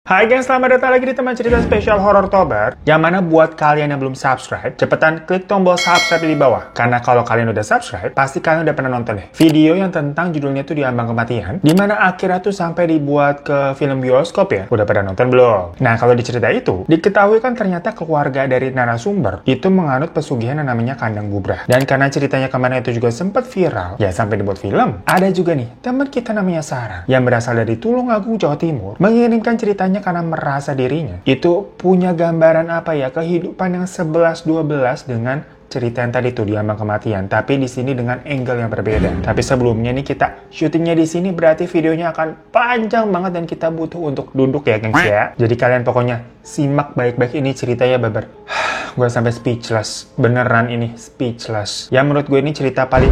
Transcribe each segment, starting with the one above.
Hai guys, selamat datang lagi di teman cerita spesial horor Oktober. Yang mana buat kalian yang belum subscribe, cepetan klik tombol subscribe di bawah. Karena kalau kalian udah subscribe, pasti kalian udah pernah nonton deh video yang tentang judulnya tuh Diambang Kematian, dimana akhirnya tuh sampai dibuat ke film bioskop ya. Udah pada nonton belum? Nah, kalau di cerita itu, diketahui kan ternyata keluarga dari narasumber itu menganut pesugihan yang namanya kandang bubrah. Dan karena ceritanya kemarin itu juga sempat viral, ya sampai dibuat film. Ada juga nih, teman kita namanya Sarah, yang berasal dari Tulungagung, Jawa Timur, mengirimkan ceritanya karena merasa dirinya itu punya gambaran kehidupan yang 11-12 dengan cerita yang tadi tuh Diambang Kematian, tapi di sini dengan angle yang berbeda. Tapi sebelumnya nih kita syutingnya di sini, berarti videonya akan panjang banget dan kita butuh untuk duduk ya gengs ya. Jadi kalian pokoknya simak baik-baik ini ceritanya babar. Gue sampai speechless, beneran ini speechless. Ya menurut gue ini cerita paling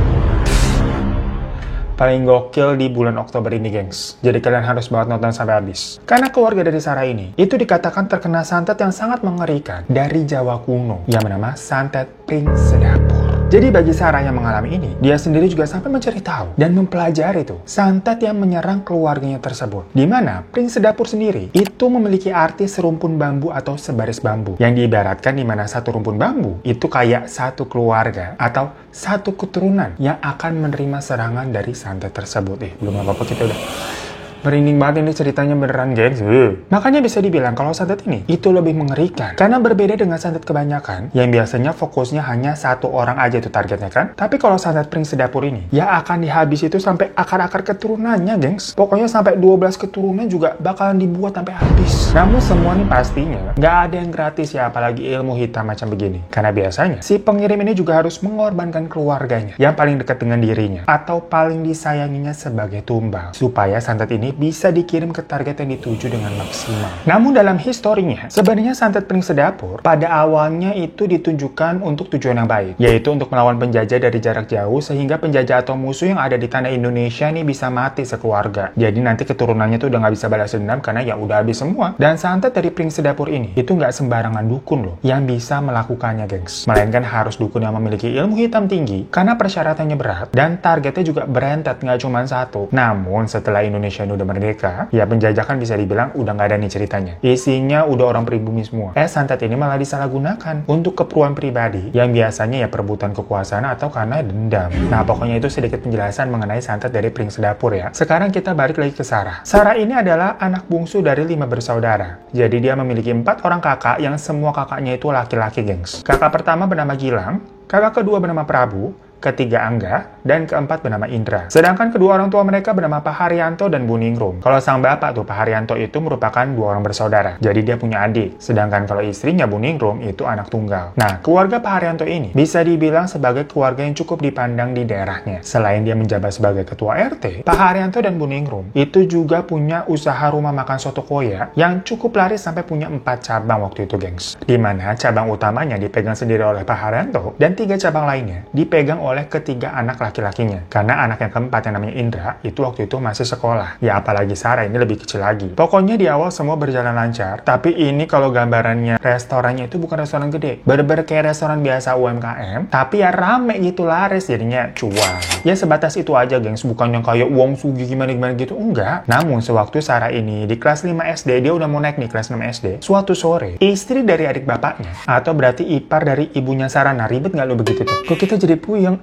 gokil di bulan Oktober ini, gengs. Jadi kalian harus banget nonton sampai habis. Karena keluarga dari Sarah ini, itu dikatakan terkena santet yang sangat mengerikan dari Jawa kuno, yang bernama santet Pring Sedapur. Jadi bagi Sarah yang mengalami ini, dia sendiri juga sampai mencari tahu dan mempelajari tuh santet yang menyerang keluarganya tersebut. Di mana Pring Sedapur sendiri itu memiliki arti serumpun bambu atau sebaris bambu, yang diibaratkan di mana satu rumpun bambu itu kayak satu keluarga atau satu keturunan yang akan menerima serangan dari santet tersebut. Belum apa-apa kita udah merinding banget ini ceritanya beneran, gengs. Makanya bisa dibilang kalau santet ini itu lebih mengerikan. Karena berbeda dengan santet kebanyakan yang biasanya fokusnya hanya satu orang aja itu targetnya kan. Tapi kalau santet Pring Sedapur ini ya akan dihabis itu sampai akar-akar keturunannya, gengs. Pokoknya sampai 12 keturunan juga bakalan dibuat sampai habis. Namun semua nih pastinya nggak ada yang gratis ya, apalagi ilmu hitam macam begini. Karena biasanya si pengirim ini juga harus mengorbankan keluarganya yang paling dekat dengan dirinya atau paling disayanginya sebagai tumbal, supaya santet ini bisa dikirim ke target yang dituju dengan maksimal. Namun dalam historinya, sebenarnya santet Pring Sedapur pada awalnya itu ditunjukkan untuk tujuan yang baik, yaitu untuk melawan penjajah dari jarak jauh sehingga penjajah atau musuh yang ada di tanah Indonesia nih bisa mati sekeluarga. Jadi nanti keturunannya tuh udah nggak bisa balas dendam karena ya udah habis semua. Dan santet dari Pring Sedapur ini itu nggak sembarangan dukun loh yang bisa melakukannya, gengs. Melainkan harus dukun yang memiliki ilmu hitam tinggi karena persyaratannya berat dan targetnya juga berentet, nggak cuma satu. Namun setelah Indonesia ini udah merdeka, ya penjajah kan bisa dibilang udah nggak ada nih ceritanya. Isinya udah orang pribumi semua. Santet ini malah disalahgunakan untuk keperluan pribadi yang biasanya ya perebutan kekuasaan atau karena dendam. Nah pokoknya itu sedikit penjelasan mengenai santet dari Pring Sedapur ya. Sekarang kita balik lagi ke Sarah. Sarah ini adalah anak bungsu dari 5 bersaudara. Jadi dia memiliki 4 orang kakak yang semua kakaknya itu laki-laki, gengs. Kakak pertama bernama Gilang, kakak kedua bernama Prabu, ketiga Angga, dan keempat bernama Indra. Sedangkan kedua orang tua mereka bernama Pak Haryanto dan Bu Ningrum. Kalau sang bapak tuh, Pak Haryanto itu merupakan 2 orang bersaudara. Jadi dia punya adik. Sedangkan kalau istrinya Bu Ningrum itu anak tunggal. Nah, keluarga Pak Haryanto ini bisa dibilang sebagai keluarga yang cukup dipandang di daerahnya. Selain dia menjabat sebagai ketua RT, Pak Haryanto dan Bu Ningrum itu juga punya usaha rumah makan soto koya yang cukup laris sampai punya 4 cabang waktu itu, gengs. Dimana cabang utamanya dipegang sendiri oleh Pak Haryanto dan 3 cabang lainnya dipegang oleh ketiga anak laki-lakinya. Karena anak yang keempat yang namanya Indra itu waktu itu masih sekolah. Ya apalagi Sarah ini lebih kecil lagi. Pokoknya di awal semua berjalan lancar. Tapi ini kalau gambarannya restorannya itu bukan restoran gede. Bener-bener kayak restoran biasa UMKM. Tapi ya rame gitu, laris, jadinya cuan. Ya sebatas itu aja, gengs. Bukan yang kayak uang sugi gimana-gimana gitu. Enggak. Namun sewaktu Sarah ini di kelas 5 SD, dia udah mau naik nih kelas 6 SD. Suatu sore, istri dari adik bapaknya, atau berarti ipar dari ibunya Sarah. Nah ribet nggak lo begitu tuh? Kok kita jadi puyeng?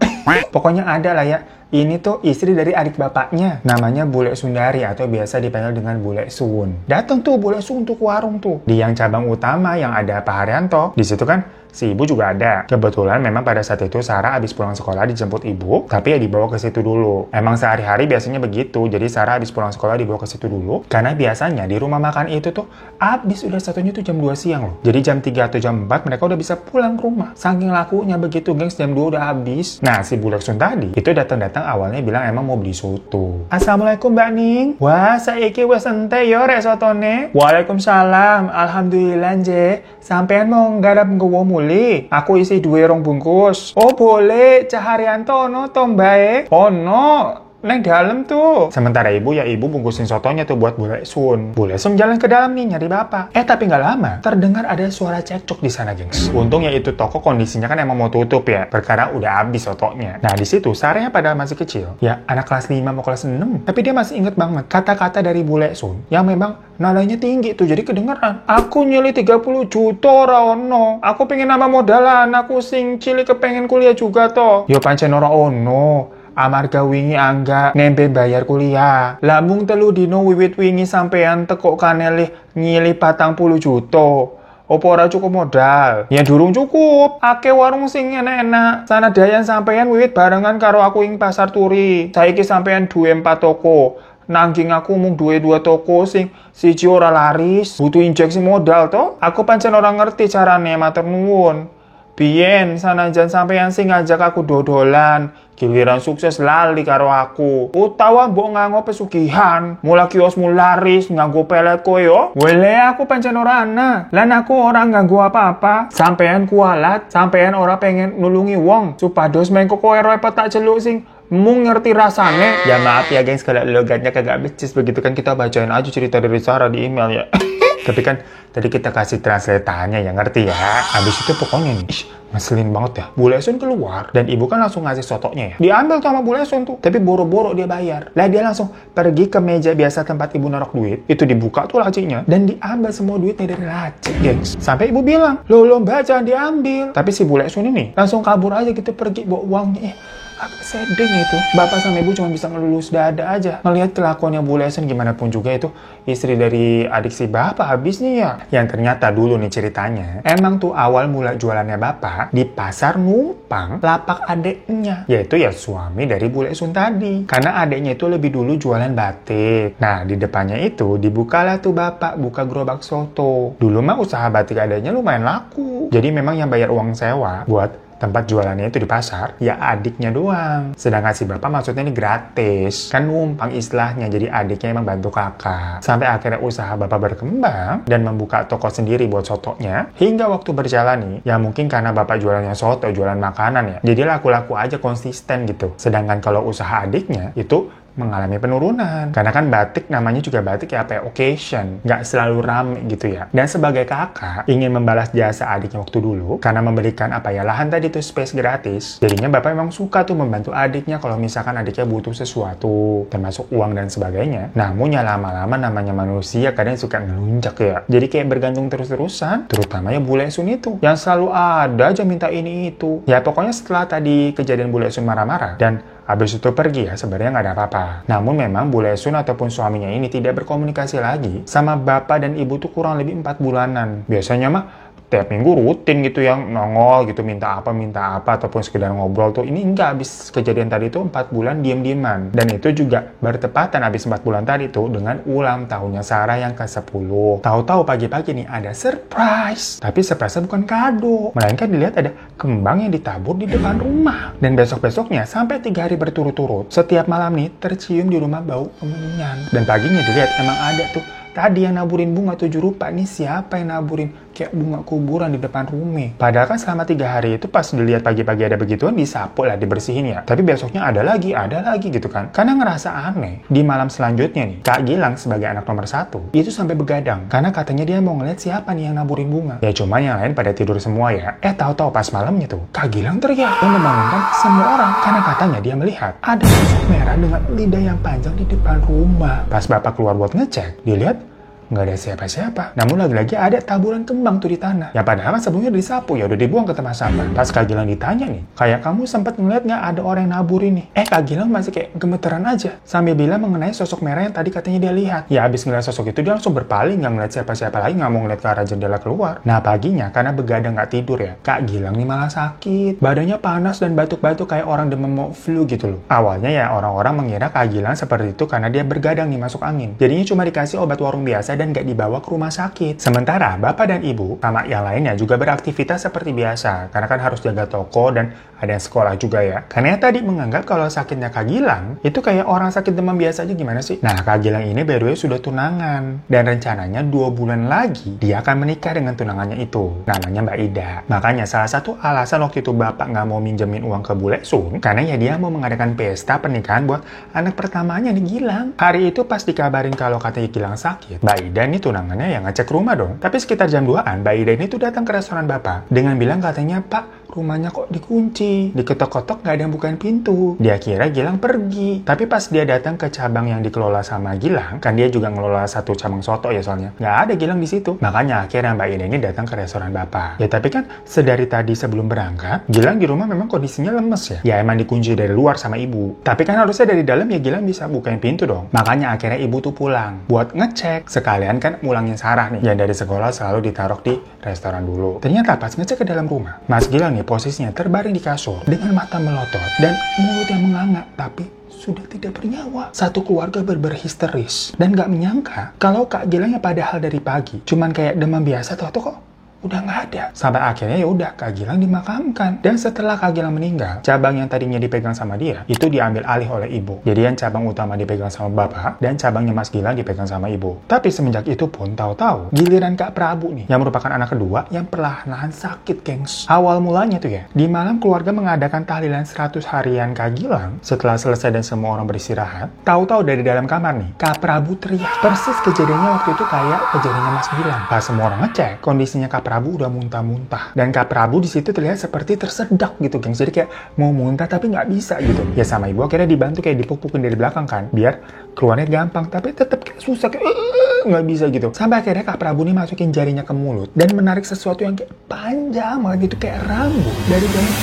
Pokoknya ada lah ya. Ini tuh istri dari adik bapaknya. Namanya Bule Sundari atau biasa dipanggil dengan Bule Sun. Datang tuh Bule Sun tuh ke warung tuh. Di yang cabang utama yang ada Pak Haryanto. Di situ kan si ibu juga ada. Kebetulan memang pada saat itu Sarah habis pulang sekolah dijemput ibu, tapi ya dibawa ke situ dulu. Emang sehari-hari biasanya begitu. Jadi Sarah habis pulang sekolah dibawa ke situ dulu. Karena biasanya di rumah makan itu tuh habis udah satunya tuh jam 2 siang loh. Jadi jam 3 atau jam 4 mereka udah bisa pulang ke rumah. Saking lakunya begitu, gengs, jam 2 udah habis. Nah si Bule Sun tadi itu datang-datang awalnya bilang emang mau beli soto. Assalamualaikum Mbak Ning. Wah saiki wes ente yo rek sotone. Waalaikumsalam. Alhamdulillah nje. Sampean mau nggarap nggowo muli. Aku isi 2 bungkus. Oh boleh. Cah Haryanto ono to mbae. Ono. Neng dalam tuh. Sementara ibu bungkusin sotonya tuh buat Bule Sun. Bule Sun jalan ke dalam nih nyari bapak. Tapi nggak lama terdengar ada suara cekcok di sana, gengs. Untungnya itu toko kondisinya kan emang mau tutup ya, perkara udah habis sotonya. Nah di situ Sarahnya pada masih kecil, ya anak kelas 5 mau kelas 6, tapi dia masih inget banget kata-kata dari Bule Sun yang memang nadanya tinggi tuh, jadi kedengeran. Aku nyeli 30 juta Raono. Aku pengen nambah modalan, aku sing cilik kepengen kuliah juga toh. Yo pancen ora ono. Amarga wingi angga nembe bayar kuliah. Lambung telu dino wiwit wingi sampean tekok kanelih nyili 40 juta. Opo ora cukup modal? Ya durung cukup. Ake warung sing enak-enak. Sanadayan sampean wiwit barengan karo aku ing pasar turi. Saiki sampean duwe 4 toko. Nanging aku mung duwe 2 toko sing siji ora laris. Butuh injeksi modal toh. Aku pancen ora ngerti carane, matur nuwun. Biyen sanajan sampeyan sing ngajak aku dodolan, giliran sukses lali karo aku. Utawa mbok nganggo pesugihan, mula kiosmu laris nganggo pelet kowe yo. Wele aku pancen ora ana. Lan aku ora nganggo apa-apa. Sampeyan kualat, sampeyan ora pengen nulungi wong. Supados mengko kowe repot tak celuk sing mung ngerti rasane. Ya maaf ya gengs kalau logatnya kagak becis begitu kan, kita bacain aja cerita dari Sarah di email ya. Tapi kan tadi kita kasih translatannya ya, ngerti ya. Habis itu pokoknya nih, ngeselin banget ya. Bule Sun keluar dan ibu kan langsung ngasih sotonya ya. Diambil tuh sama Bule Sun tuh, tapi boro-boro dia bayar. Lah dia langsung pergi ke meja biasa tempat ibu naruh duit. Itu dibuka tuh lacinya dan diambil semua duitnya dari laci, gengs. Sampai ibu bilang, lo mbak jangan diambil. Tapi si Bule Sun ini langsung kabur aja gitu, pergi bawa uangnya. Sedih itu. Bapak sama ibu cuma bisa ngelulus dada aja ngelihat kelakuannya Bule Sun. Gimana pun juga itu istri dari adik si bapak habisnya ya. Yang ternyata dulu nih ceritanya, emang tuh awal mula jualannya bapak di pasar numpang lapak adeknya, yaitu ya suami dari Bule Sun tadi. Karena adeknya itu lebih dulu jualan batik. Nah di depannya itu dibukalah tuh bapak buka gerobak soto. Dulu mah usaha batik adeknya lumayan laku. Jadi memang yang bayar uang sewa buat tempat jualannya itu di pasar, ya adiknya doang. Sedangkan si bapak maksudnya ini gratis. Kan numpang istilahnya, jadi adiknya emang bantu kakak. Sampai akhirnya usaha bapak berkembang dan membuka toko sendiri buat sotonya. Hingga waktu berjalan nih, ya mungkin karena bapak jualannya soto, jualan makanan ya, jadi laku-laku aja konsisten gitu. Sedangkan kalau usaha adiknya itu mengalami penurunan. Karena kan batik namanya juga batik ya apa ya, occasion. Nggak selalu rame gitu ya. Dan sebagai kakak, ingin membalas jasa adiknya waktu dulu, karena memberikan apa ya, lahan tadi tuh space gratis. Jadinya bapak memang suka tuh membantu adiknya kalau misalkan adiknya butuh sesuatu, termasuk uang dan sebagainya. Namun ya lama-lama namanya manusia kadang suka ngelunjak ya. Jadi kayak bergantung terus-terusan, terutama ya Bule Sun itu, yang selalu ada aja minta ini itu. Ya pokoknya setelah tadi kejadian Bule Sun marah-marah, dan habis itu pergi ya, sebenarnya nggak ada apa-apa. Namun memang Bule Sun ataupun suaminya ini tidak berkomunikasi lagi sama bapak dan ibu tuh kurang lebih 4 bulanan. Biasanya mah tiap minggu rutin gitu yang nongol gitu, minta apa ataupun sekedar ngobrol tuh. Ini enggak, habis kejadian tadi tuh 4 bulan diem-dieman. Dan itu juga bertepatan habis 4 bulan tadi tuh dengan ulang tahunnya Sarah yang ke-10. Tahu-tahu pagi-pagi nih ada surprise. Tapi surprise-nya bukan kado, melainkan dilihat ada kembang yang ditabur di depan rumah. Dan besok-besoknya sampai 3 hari berturut-turut, setiap malam nih tercium di rumah bau kemenyan. Dan paginya dilihat emang ada tuh tadi yang naburin bunga 7 rupa. Nih siapa yang naburin kayak bunga kuburan di depan rumah? Padahal kan selama 3 hari itu pas dilihat pagi-pagi ada begituan, disapu lah, dibersihin ya. Tapi besoknya ada lagi gitu kan. Karena ngerasa aneh. Di malam selanjutnya nih, Kak Gilang sebagai anak nomor 1 itu sampai begadang. Karena katanya dia mau ngeliat siapa nih yang naburin bunga. Ya cuma yang lain pada tidur semua ya. Tahu-tahu pas malamnya tuh, Kak Gilang teriak dan membangunkan semua orang. Karena katanya dia melihat ada sosok merah dengan lidah yang panjang di depan rumah. Pas bapak keluar buat ngecek, dilihat nggak ada siapa-siapa. Namun lagi-lagi ada taburan kembang tuh di tanah. Ya padahal kan sebelumnya disapu, ya udah dibuang ke tempat sampah. Pas Kak Gilang ditanya nih, kayak kamu sempat ngeliat nggak ada orang yang naburin nih? Kak Gilang masih kayak gemeteran aja sambil bilang mengenai sosok merah yang tadi katanya dia lihat. Ya abis ngeliat sosok itu dia langsung berpaling, nggak ngeliat siapa-siapa lagi, nggak mau ngeliat ke arah jendela keluar. Nah paginya karena begadang nggak tidur ya, Kak Gilang nih malah sakit. Badannya panas dan batuk-batuk kayak orang demam flu gitu loh. Awalnya ya orang-orang mengira Kak Gilang seperti itu karena dia bergadang nih masuk angin. Jadinya cuma dikasih obat warung biasa dan nggak dibawa ke rumah sakit. Sementara bapak dan ibu sama yang lainnya juga beraktivitas seperti biasa, karena kan harus jaga toko dan ada yang sekolah juga ya. Karena tadi menganggap kalau sakitnya Kak Gilang itu kayak orang sakit demam biasa aja, gimana sih? Nah, Kak Gilang ini by the way sudah tunangan dan rencananya 2 bulan lagi dia akan menikah dengan tunangannya itu, namanya Mbak Ida. Makanya salah satu alasan waktu itu bapak nggak mau minjemin uang ke Bule Sun karena ya dia mau mengadakan pesta pernikahan buat anak pertamanya nih, Gilang. Hari itu pas dikabarin kalau katanya Gilang sakit, Mbak Ida ini tunangannya yang ngecek rumah dong. Tapi sekitar jam 2-an Mbak Ida ini tuh datang ke restoran bapak dengan bilang katanya, "Pak, rumahnya kok dikunci, diketok-ketok nggak ada yang bukain pintu." Dia kira Gilang pergi, tapi pas dia datang ke cabang yang dikelola sama Gilang, kan dia juga ngelola satu cabang soto ya soalnya, nggak ada Gilang di situ. Makanya akhirnya Mbak Ida ini datang ke restoran bapak. Ya tapi kan sedari tadi sebelum berangkat, Gilang di rumah memang kondisinya lemes ya. Ya emang dikunci dari luar sama ibu. Tapi kan harusnya dari dalam ya Gilang bisa bukain pintu dong. Makanya akhirnya ibu tuh pulang buat ngecek. Sekalian kan ngulangin Sarah nih, yang dari sekolah selalu ditaruh di restoran dulu. Ternyata pas ngecek ke dalam rumah, Mas Gilang nih posisinya terbaring di kasur dengan mata melotot dan mulut yang menganga, tapi sudah tidak bernyawa. Satu keluarga berhisteris dan gak menyangka kalau Kak Gilang yang padahal dari pagi cuman kayak demam biasa tuh kok udah nggak ada. Sampai akhirnya ya udah Kak Gilang dimakamkan. Dan setelah Kak Gilang meninggal, cabang yang tadinya dipegang sama dia itu diambil alih oleh ibu. Jadi yang cabang utama dipegang sama bapak dan cabangnya Mas Gilang dipegang sama ibu. Tapi semenjak itu pun tahu-tahu giliran Kak Prabu nih yang merupakan anak kedua yang perlahan-lahan sakit, gengs. Awal mulanya tuh ya, di malam keluarga mengadakan tahlilan 100 harian Kak Gilang. Setelah selesai dan semua orang beristirahat, tahu-tahu dari dalam kamar nih Kak Prabu teriak. Persis kejadiannya waktu itu kayak kejadiannya Mas Gilang. Pas semua orang ngecek, kondisinya Kak Prabu udah muntah-muntah. Dan Kak Prabu di situ terlihat seperti tersedak gitu, gengs. Jadi kayak mau muntah tapi nggak bisa gitu. Ya sama ibu akhirnya dibantu kayak dipupukin dari belakang kan, biar keluarnya gampang. Tapi tetap kayak susah, kayak nggak bisa gitu. Sampai akhirnya Kak Prabu nih masukin jarinya ke mulut dan menarik sesuatu yang kayak panjang banget gitu, kayak rambut dari dalam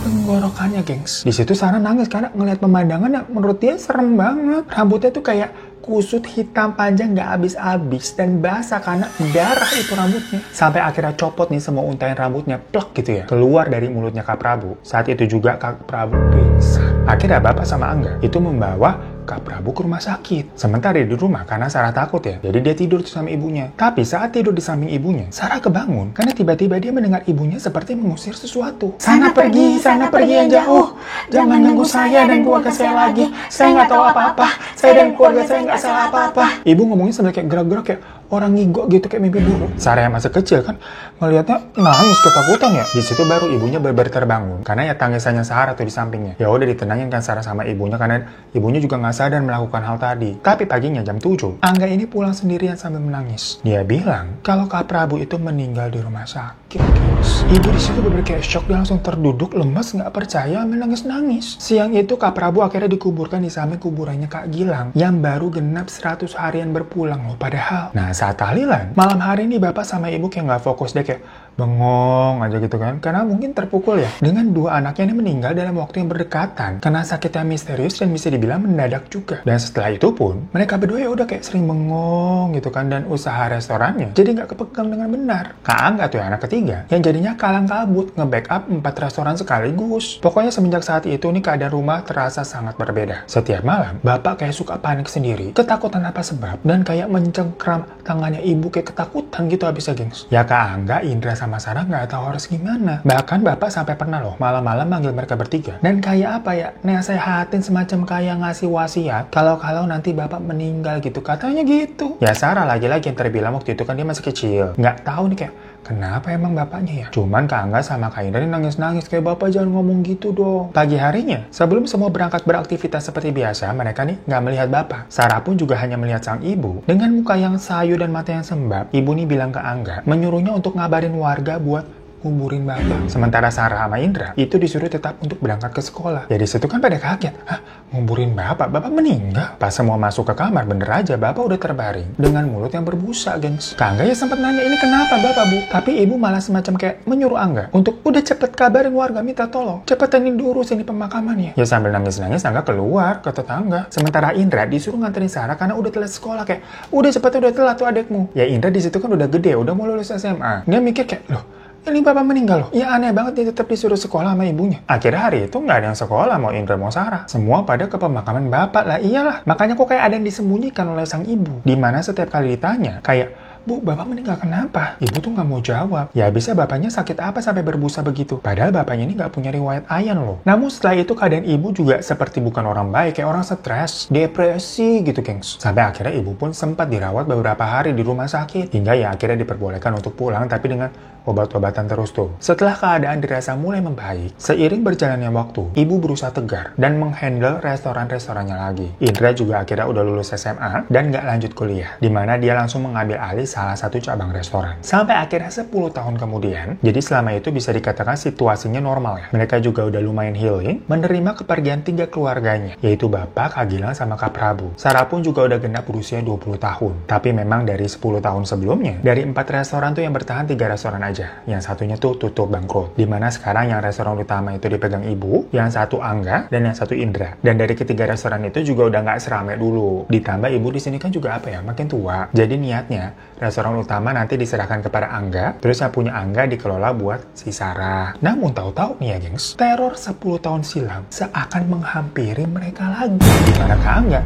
tenggorokannya, gengs. Di situ Sarah nangis karena ngeliat pemandangan yang menurut dia serem banget. Rambutnya tuh kayak kusut hitam panjang nggak habis-habis dan basah karena darah itu rambutnya. Sampai akhirnya copot nih semua untaian rambutnya, plek gitu ya, keluar dari mulutnya Kak Prabu. Saat itu juga Kak Prabu pingsan. Akhirnya bapak sama Angga itu membawa Kak Prabu ke rumah sakit. Sementara di rumah karena Sarah takut ya, jadi dia tidur sama ibunya. Tapi saat tidur di samping ibunya, Sarah kebangun karena tiba-tiba dia mendengar ibunya seperti mengusir sesuatu. Sana pergi yang jauh. Jangan ganggu saya dan keluarga saya lagi. Saya nggak tahu apa-apa. Saya dan keluarga saya nggak salah apa-apa. Ibu ngomongnya sambil kayak gerak-gerak kayak orang ngigo gitu, kayak mimpi buruk. Sarah yang masih kecil kan ngelihatnya nangis ketakutan ya. Di situ baru ibunya benar-benar terbangun karena ya tangisannya Sarah tuh di sampingnya. Ya udah ditenangin kan Sarah sama ibunya karena ibunya juga nggak sadar melakukan hal tadi. Tapi paginya jam 7, Angga ini pulang sendirian sambil menangis. Dia bilang kalau Kak Prabu itu meninggal di rumah sakit, guys. Ibu di situ bener kayak shock, dia langsung terduduk, lemes, nggak percaya, menangis-nangis. Siang itu Kak Prabu akhirnya dikuburkan di samping kuburannya Kak Gilang yang baru genap 100 harian berpulang loh padahal. Nah saat tahlilan, malam hari ini bapak sama ibu kayak nggak fokus, deh kayak bengong aja gitu kan, karena mungkin terpukul ya dengan dua anaknya ini meninggal dalam waktu yang berdekatan karena sakitnya misterius dan bisa dibilang mendadak juga. Dan setelah itu pun mereka berdua ya udah kayak sering bengong gitu kan, dan usaha restorannya jadi nggak kepegang dengan benar. Kak Angga tuh yang anak ketiga yang jadinya kalang kabut nge-backup 4 restoran sekaligus. Pokoknya semenjak saat itu nih keadaan rumah terasa sangat berbeda. Setiap malam bapak kayak suka panik sendiri, ketakutan apa sebab, dan kayak mencengkram tangannya ibu kayak ketakutan gitu habisnya, gengs. Ya Kak Angga, Indra sama Sarah nggak tahu harus gimana. Bahkan bapak sampai pernah loh malam-malam manggil mereka bertiga dan kayak apa ya, nasehatin semacam kayak ngasih wasiat kalau nanti bapak meninggal gitu, katanya gitu. Ya Sarah lagi-lagi yang terbilang waktu itu kan dia masih kecil, nggak tahu nih kayak kenapa emang bapaknya ya. Cuman Kak Angga sama Kak Indra nangis-nangis kayak, bapak jangan ngomong gitu dong. Pagi harinya sebelum semua berangkat beraktivitas seperti biasa, mereka nih nggak melihat bapak. Sarah pun juga hanya melihat sang ibu dengan muka yang sayu dan mata yang sembab. Ibu nih bilang ke Angga, menyuruhnya untuk ngabarin warga buat nguburin bapak. Sementara Sarah sama Indra itu disuruh tetap untuk berangkat ke sekolah. Jadi situ kan pada kaget, hah, nguburin bapak meninggal? Pas semua masuk ke kamar, bener aja bapak udah terbaring dengan mulut yang berbusa, gengs. Kak Angga ya sempat nanya, ini kenapa bapak, Bu? Tapi ibu malah semacam kayak menyuruh Angga untuk udah cepet kabarin warga, minta tolong cepetan ini diurus ini pemakamannya. Ya sambil nangis-nangis Angga keluar ke tetangga. Sementara Indra disuruh nganterin Sarah karena udah telat sekolah, kayak udah cepet, udah telat tuh adekmu. Ya Indra di situ kan udah gede, udah mau lulus SMA. Dia mikir kayak, loh ini bapak meninggal loh. Ya aneh banget dia tetap disuruh sekolah sama ibunya. Akhirnya hari itu nggak ada yang sekolah, mau Indra mau Sarah. Semua pada ke pemakaman bapak lah. Iyalah, makanya kok kayak ada yang disembunyikan oleh sang ibu. Dimana setiap kali ditanya, kayak, Bu, bapak meninggal kenapa? Ibu tuh nggak mau jawab. Ya bisa bapaknya sakit apa sampai berbusa begitu? Padahal bapaknya ini nggak punya riwayat ayan loh. Namun setelah itu keadaan ibu juga seperti bukan orang baik, kayak orang stres, depresi gitu gengs. Sampai akhirnya ibu pun sempat dirawat beberapa hari di rumah sakit. Hingga ya akhirnya diperbolehkan untuk pulang tapi dengan obat-obatan terus tuh. Setelah keadaan dirasa mulai membaik, seiring berjalannya waktu, ibu berusaha tegar dan menghandle restoran-restorannya lagi. Indra juga akhirnya udah lulus SMA dan nggak lanjut kuliah, dimana dia langsung mengambil alih salah satu cabang restoran. Sampai akhirnya 10 tahun kemudian, jadi selama itu bisa dikatakan situasinya normal ya. Mereka juga udah lumayan healing, menerima kepergian 3 keluarganya, yaitu Bapak, Kak Gilang, sama Kak Prabu. Sarah pun juga udah genap berusia 20 tahun. Tapi memang dari 10 tahun sebelumnya, dari 4 restoran tuh yang bertahan 3 restoran aja. Yang satunya tuh tutup bangkrut. Dimana sekarang yang restoran utama itu dipegang ibu, yang satu Angga, dan yang satu Indra. Dan dari ketiga restoran itu juga udah nggak seramai dulu. Ditambah ibu di sini kan juga apa ya, makin tua. Jadi niatnya, restoran utama nanti diserahkan kepada Angga, terus yang punya Angga dikelola buat si Sarah. Namun tahu-tahu nih ya gengs, teror 10 tahun silam seakan menghampiri mereka lagi. Dimana Kak Angga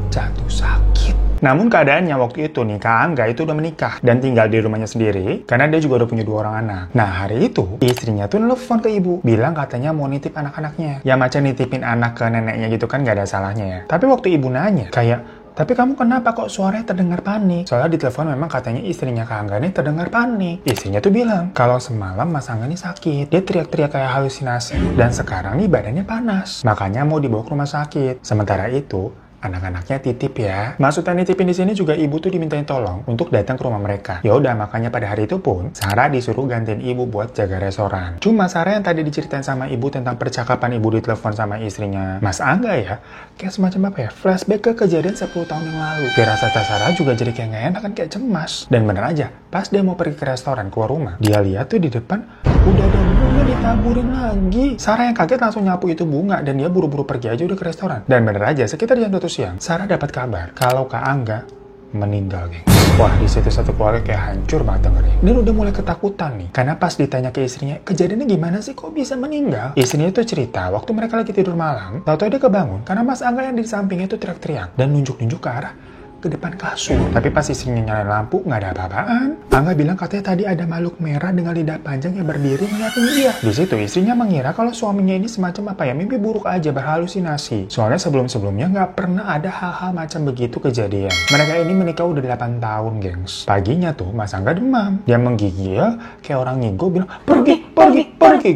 jatuh sakit. Namun keadaannya waktu itu nih, Kak Angga itu udah menikah dan tinggal di rumahnya sendiri karena dia juga udah punya 2 orang anak. Nah hari itu istrinya tuh nelfon ke ibu, bilang katanya mau nitip anak-anaknya. Ya macam nitipin anak ke neneknya gitu kan gak ada salahnya ya. Tapi waktu ibu nanya kayak, tapi kamu kenapa kok suaranya terdengar panik? Soalnya di telepon memang katanya istrinya Kak Angga ini terdengar panik. Istrinya tuh bilang, kalau semalam Mas Angga ini sakit. Dia teriak-teriak kayak halusinasi. Dan sekarang nih badannya panas. Makanya mau dibawa ke rumah sakit. Sementara itu, anak-anaknya titip ya. Maksudnya nitipin di sini juga ibu tuh dimintain tolong untuk datang ke rumah mereka. Ya udah makanya pada hari itu pun Sarah disuruh gantiin ibu buat jaga restoran. Cuma Sarah yang tadi diceritain sama ibu tentang percakapan ibu di telepon sama istrinya Mas Angga ya, kayak semacam apa ya, flashback ke kejadian 10 tahun yang lalu. Firasat Sarah juga jadi kayak gak enak kan, kayak cemas. Dan bener aja, pas dia mau pergi ke restoran keluar rumah, dia lihat tuh di depan udah ada bunga ditaburin lagi. Sarah yang kaget langsung nyapu itu bunga dan dia buru-buru pergi aja udah ke restoran. Dan bener aja sekitar jam 1 siang, Sarah dapat kabar kalau Kak Angga meninggal, geng. Wah, di situ satu keluarga kayak hancur banget dengerin. Dan udah mulai ketakutan nih, karena pas ditanya ke istrinya, kejadiannya gimana sih kok bisa meninggal? Istrinya itu cerita, waktu mereka lagi tidur malam, tahu-tahu dia kebangun karena Mas Angga yang di sampingnya itu teriak-teriak dan nunjuk-nunjuk ke arah ke depan kasur. Tapi pas istrinya nyalain lampu, nggak ada apa-apaan. Angga bilang katanya tadi ada makhluk merah dengan lidah panjang yang berdiri ngeliatin dia. Di situ istrinya mengira kalau suaminya ini semacam apa ya, mimpi buruk aja, berhalusinasi. Soalnya sebelum-sebelumnya nggak pernah ada hal-hal macam begitu kejadian. Mereka ini menikah udah 8 tahun, gengs. Paginya tuh Mas Angga demam. Dia menggigil kayak orang ngigo, bilang pergi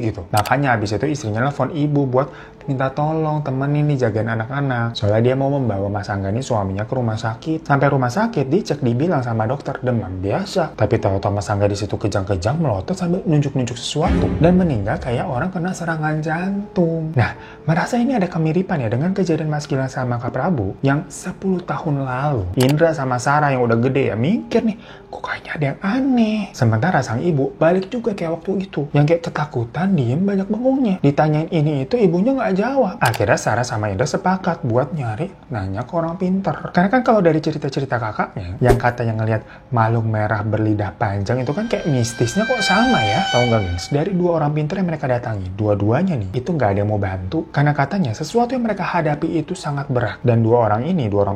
gitu. Makanya habis itu istrinya telepon ibu buat minta tolong temenin nih jagain anak-anak. Soalnya dia mau membawa Mas Angga ini suaminya ke rumah sakit. Sampai rumah sakit dicek, dibilang sama dokter demam biasa. Tapi tahu-tahu Mas Angga di situ kejang-kejang melotot sambil nunjuk-nunjuk sesuatu dan meninggal kayak orang kena serangan jantung. Nah, merasa ini ada kemiripan ya dengan kejadian Mas Gilang sama Kak Prabu yang 10 tahun lalu. Indra sama Sarah yang udah gede ya mikir nih, kok kayaknya ada yang aneh. Sementara sang ibu balik juga kayak waktu itu, yang kayak ketakutan, diem banyak bengongnya. Ditanyain ini itu ibunya nggak jawab. Akhirnya Sarah sama Indra sepakat buat nanya ke orang pinter. Karena kan kalau dari cerita-cerita kakaknya yang katanya ngelihat makhluk merah berlidah panjang itu kan kayak mistisnya kok sama ya. Tahu nggak gengs? Dari 2 orang pinter yang mereka datangi, dua-duanya nih itu nggak ada yang mau bantu karena katanya sesuatu yang mereka hadapi itu sangat berat. Dan 2 orang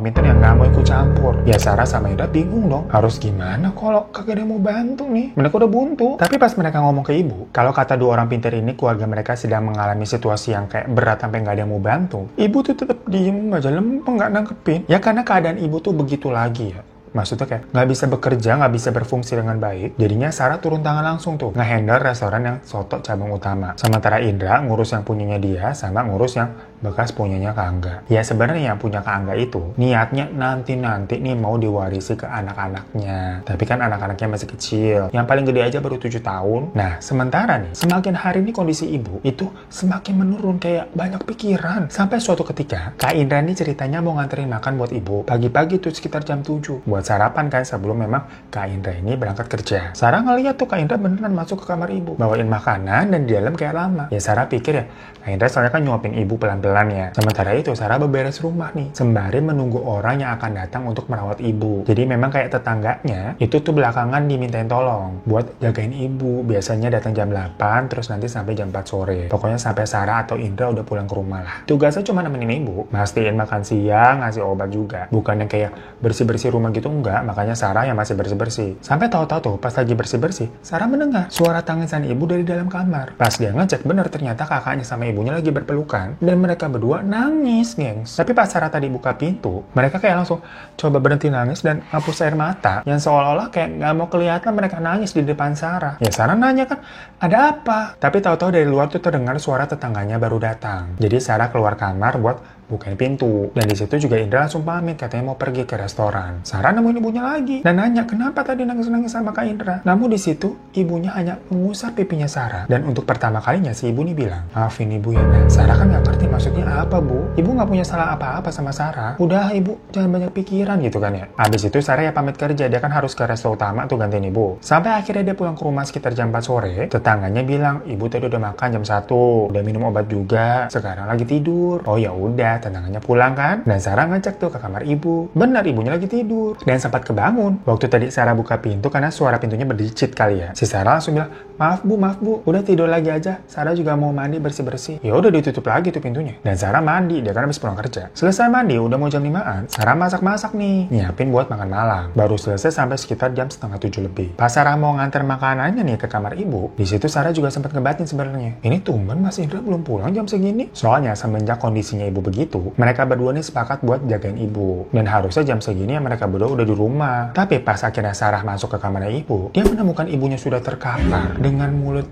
pinter yang nggak mau ikut campur. Ya Sarah sama Indra bingung dong, harus gimana kalau kagak ada yang mau bantu nih? Mereka udah buntu. Tapi pas mereka ngomong ke ibu, kalau kata 2 orang pinter ini keluarga mereka sedang mengalami situasi yang kayak berat sampai nggak ada yang mau bantu, ibu tuh tetap diem aja, lempeng, nggak nangkepin. Ya karena keadaan ibu tuh begitu lagi ya. Maksudnya kayak nggak bisa bekerja, nggak bisa berfungsi dengan baik. Jadinya Sarah turun tangan langsung tuh nge-handle restoran yang soto cabang utama. Sementara Indra ngurus yang punyanya dia sama ngurus yang bekas punyanya Kak Angga. Ya sebenarnya yang punya Kak Angga itu niatnya nanti nih mau diwarisi ke anak-anaknya. Tapi kan anak-anaknya masih kecil. Yang paling gede aja baru 7 tahun. Nah sementara nih semakin hari ini kondisi ibu itu semakin menurun, kayak banyak pikiran. Sampai suatu ketika Kak Indra nih ceritanya mau nganterin makan buat ibu. Pagi-pagi tuh sekitar jam 7. Buat sarapan kan sebelum memang Kak Indra ini berangkat kerja. Sarah ngeliat tuh Kak Indra beneran masuk ke kamar ibu. Bawain makanan dan di dalam kayak lama. Ya Sarah pikir ya Kak Indra soalnya kan nyuapin ibu pelan-pelan modelannya. Sementara itu Sarah beberes rumah nih, sembari menunggu orang yang akan datang untuk merawat ibu. Jadi memang kayak tetangganya itu tuh belakangan dimintain tolong buat jagain ibu. Biasanya datang jam 8 terus nanti sampai jam 4 sore. Pokoknya sampai Sarah atau Indra udah pulang ke rumah lah. Tugasnya cuma nemenin ibu, mastiin makan siang, ngasih obat juga. Bukan yang kayak bersih-bersih rumah gitu, enggak. Makanya Sarah yang masih bersih-bersih. Sampai tahu-tahu tuh pas lagi bersih-bersih, Sarah mendengar suara tangisan ibu dari dalam kamar. Pas dia ngecek, bener ternyata kakaknya sama ibunya lagi berpelukan dan mereka berdua nangis, gengs. Tapi pas Sarah tadi buka pintu, mereka kayak langsung coba berhenti nangis dan hapus air mata yang seolah-olah kayak nggak mau kelihatan mereka nangis di depan Sarah. Ya Sarah nanya kan, ada apa? Tapi tahu-tahu dari luar tuh terdengar suara tetangganya baru datang. Jadi Sarah keluar kamar buat bukain pintu. Dan di situ juga Indra langsung pamit, katanya mau pergi ke restoran. Sarah nemuin ibunya lagi dan nanya kenapa tadi nangis-nangis sama Kak Indra. Namun di situ ibunya hanya mengusap pipinya Sarah. Dan untuk pertama kalinya si ibu nih bilang, maafin ibu ya nak. Sarah kan nggak ngerti maksudnya apa bu. Ibu nggak punya salah apa-apa sama Sarah. Udah ibu jangan banyak pikiran gitu kan ya. Abis itu Sarah ya pamit kerja, dia kan harus ke resto utama tuh gantiin ibu. Sampai akhirnya dia pulang ke rumah sekitar jam 4 sore. Tetangganya bilang, ibu tadi udah makan jam 1, udah minum obat juga, sekarang lagi tidur. Oh ya udah, tetangganya pulang kan. Dan Sarah ngecek tuh ke kamar ibu. Benar, ibunya lagi tidur. Dan sempat kebangun. Waktu tadi Sarah buka pintu karena suara pintunya berdicit kali ya. Si Sarah langsung bilang, maaf bu, udah tidur lagi aja. Sarah juga mau mandi bersih-bersih. Ya udah ditutup lagi tuh pintunya. Dan Sarah mandi, dia kan habis pulang kerja. Selesai mandi, udah mau jam 5-an. Sarah masak-masak nih, nyiapin buat makan malam. Baru selesai sampai sekitar jam 6:30 lebih. Pas Sarah mau nganter makanannya nih ke kamar ibu, di situ Sarah juga sempat ngebatin sebenarnya. Ini tumben Mas Indra belum pulang jam segini. Soalnya semenjak kondisinya ibu begitu, mereka berdua nih sepakat buat jagain ibu. Dan harusnya jam segini ya mereka berdua udah di rumah. Tapi pas akhirnya Sarah masuk ke kamarnya ibu, dia menemukan ibunya sudah terkapar dengan mulut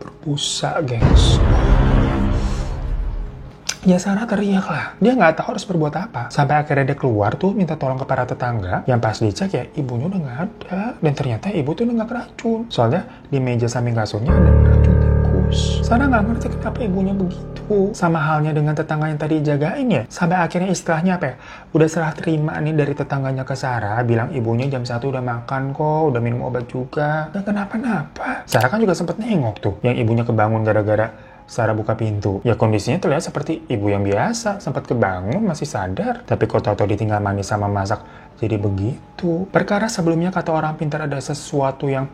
berbusa, gengs. Ya Sarah teriak lah. Dia nggak tahu harus berbuat apa. Sampai akhirnya dia keluar tuh minta tolong ke para tetangga. Yang pas dicek ya ibunya udah nggak ada. Dan ternyata ibu tuh udah nggak keracun. Soalnya di meja samping kasurnya ada racun tikus. Sarah nggak ngerti kenapa ibunya begitu. Sama halnya dengan tetangga yang tadi jagain ya. Sampai akhirnya istilahnya apa ya? Udah serah terima nih dari tetangganya ke Sarah. Bilang ibunya jam 1 udah makan kok. Udah minum obat juga. Nggak kenapa-napa. Sarah kan juga sempet nengok tuh. Yang ibunya kebangun gara-gara Sarah buka pintu. Ya kondisinya terlihat seperti ibu yang biasa, sempat kebangun, masih sadar. Tapi kok tau-tau ditinggal mandi sama masak, jadi begitu. Perkara sebelumnya kata orang pintar ada sesuatu yang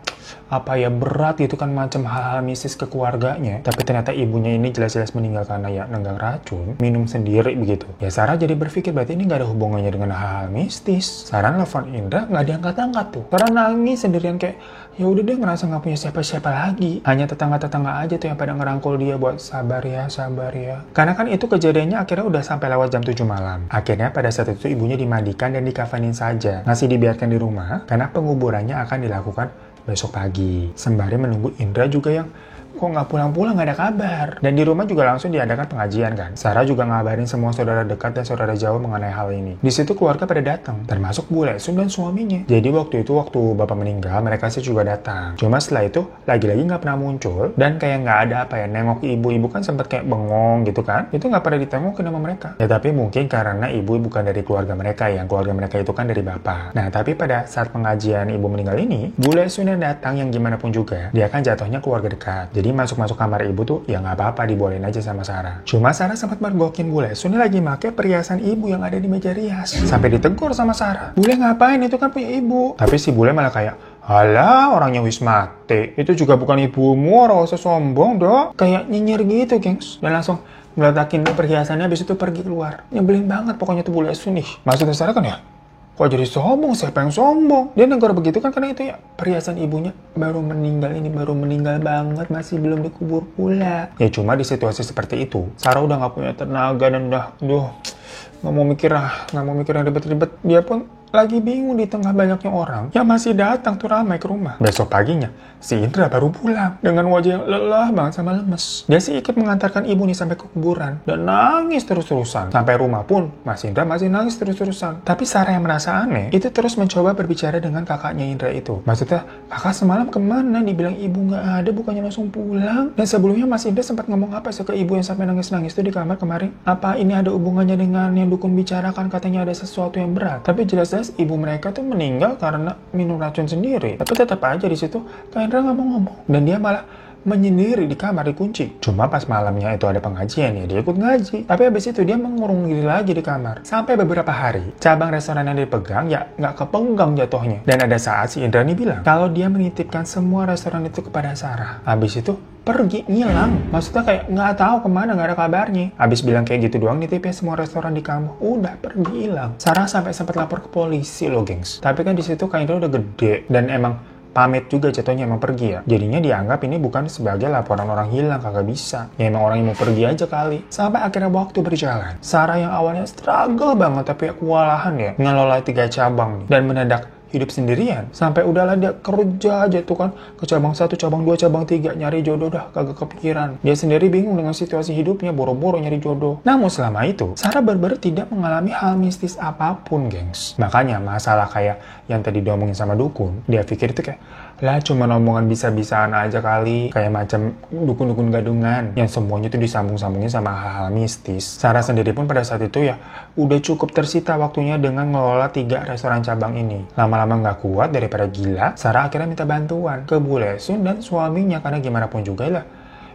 berat gitu kan, macam hal-hal mistis ke keluarganya. Tapi ternyata ibunya ini jelas-jelas meninggal karena ya nenggang racun, minum sendiri begitu. Ya Sarah jadi berpikir berarti ini nggak ada hubungannya dengan hal-hal mistis. Sarah nelfon Indra nggak diangkat-angkat tuh. Sarah nangis sendirian kayak ya udah dia ngerasa nggak punya siapa-siapa lagi. Hanya tetangga-tetangga aja tuh yang pada ngerangkul dia buat sabar ya. Karena kan itu kejadiannya akhirnya udah sampai lewat jam 7 malam. Akhirnya pada saat itu ibunya dimandikan dan dikafanin saja. Masih dibiarkan di rumah karena penguburannya akan dilakukan besok pagi. Sembari menunggu Indra juga yang kok nggak pulang-pulang, nggak ada kabar. Dan di rumah juga langsung diadakan pengajian kan. Sarah juga ngabarin semua saudara dekat dan saudara jauh mengenai hal ini. Di situ keluarga pada datang, termasuk Bu Lesun dan suaminya. Jadi waktu bapak meninggal, mereka sih juga datang. Cuma setelah itu, lagi-lagi nggak pernah muncul. Dan kayak nggak ada nengok ibu kan sempat kayak bengong gitu kan. Itu nggak pada ditengokin sama mereka. Ya tapi mungkin karena ibu bukan dari keluarga mereka, yang keluarga mereka itu kan dari bapak. Nah tapi pada saat pengajian ibu meninggal ini, Bu Lesun yang datang yang gimana pun juga, dia kan jatuhnya keluarga dekat. Jadi masuk-masuk kamar ibu tuh ya nggak apa-apa, dibolehin aja sama Sarah. Cuma Sarah sempat mergokin Bule Sun lagi make perhiasan ibu yang ada di meja rias. Sampai ditegur sama Sarah. Bule ngapain, itu kan punya ibu. Tapi si Bule malah kayak, halah orangnya wis mati. Itu juga bukan ibumu, orang usah sombong dok. Kayak nyinyir gitu gengs. Dan langsung ngeletakin perhiasannya habis itu pergi keluar. Nyebelin banget pokoknya tuh Bule Sun nih. Maksudnya Sarah kan ya, kok jadi sombong? Siapa yang sombong? Dia negor begitu kan karena itu ya perhiasan ibunya baru meninggal banget, masih belum dikubur pula. Ya cuma di situasi seperti itu, Sarah udah nggak punya tenaga dan udah, nggak mau mikir yang ribet-ribet. Dia pun lagi bingung di tengah banyaknya orang yang masih datang tuh ramai ke rumah. Besok paginya, si Indra baru pulang dengan wajah yang lelah banget sama lemes. Dia sih ikut mengantarkan ibu nih sampai ke kuburan dan nangis terus-terusan. Sampai rumah pun, Mas Indra masih nangis terus-terusan. Tapi Sarah yang merasa aneh, itu terus mencoba berbicara dengan kakaknya Indra itu. Maksudnya, kakak semalam kemana? Dibilang ibu nggak ada, bukannya langsung pulang. Dan sebelumnya Mas Indra sempat ngomong apa sih ke ibu yang sampai nangis-nangis tuh di kamar kemarin? Apa ini ada hubungannya dengan yang dukun bicarakan katanya ada sesuatu yang berat? Tapi jelas ibu mereka tuh meninggal karena minum racun sendiri. Tapi tetap aja di situ Kak Indra nggak mau ngomong. Dan dia malah menyendiri di kamar dikunci. Cuma pas malamnya itu ada pengajian ya dia ikut ngaji. Tapi habis itu dia mengurung diri lagi di kamar. Sampai beberapa hari, cabang restoran yang dipegang ya nggak kepegang jatuhnya. Dan ada saat si Indrani bilang kalau dia menitipkan semua restoran itu kepada Sarah. Habis itu pergi, ngilang. Maksudnya kayak nggak tahu kemana, nggak ada kabarnya. Habis bilang kayak gitu doang, nitipnya semua restoran di kamu. Udah pergi, hilang. Sarah sampai sempat lapor ke polisi loh, gengs. Tapi kan di situ Kak Indra udah gede dan emang pamit juga jatuhnya, emang pergi ya. Jadinya dianggap ini bukan sebagai laporan orang hilang, kagak bisa. Ya emang orang yang mau pergi aja kali. Sampai akhirnya waktu berjalan. Sarah yang awalnya struggle banget tapi kewalahan ya ngelola 3 cabang nih. Dan mendadak hidup sendirian. Sampai udahlah dia kerja aja tuh kan. Ke cabang 1, cabang 2, cabang 3. Nyari jodoh dah kagak kepikiran. Dia sendiri bingung dengan situasi hidupnya. Boro-boro nyari jodoh. Namun selama itu, Sarah benar-benar tidak mengalami hal mistis apapun, gengs. Makanya masalah kayak yang tadi diomongin sama dukun, dia pikir itu kayak, lah cuma omongan bisa-bisaan aja kali. Kayak macam dukun-dukun gadungan. Yang semuanya tuh disambung-sambungin sama hal-hal mistis. Sarah sendiri pun pada saat itu ya udah cukup tersita waktunya dengan ngelola 3 restoran cabang ini. Lama-lama nggak kuat daripada gila, Sarah akhirnya minta bantuan ke Bule Sun dan suaminya. Karena gimana pun juga lah,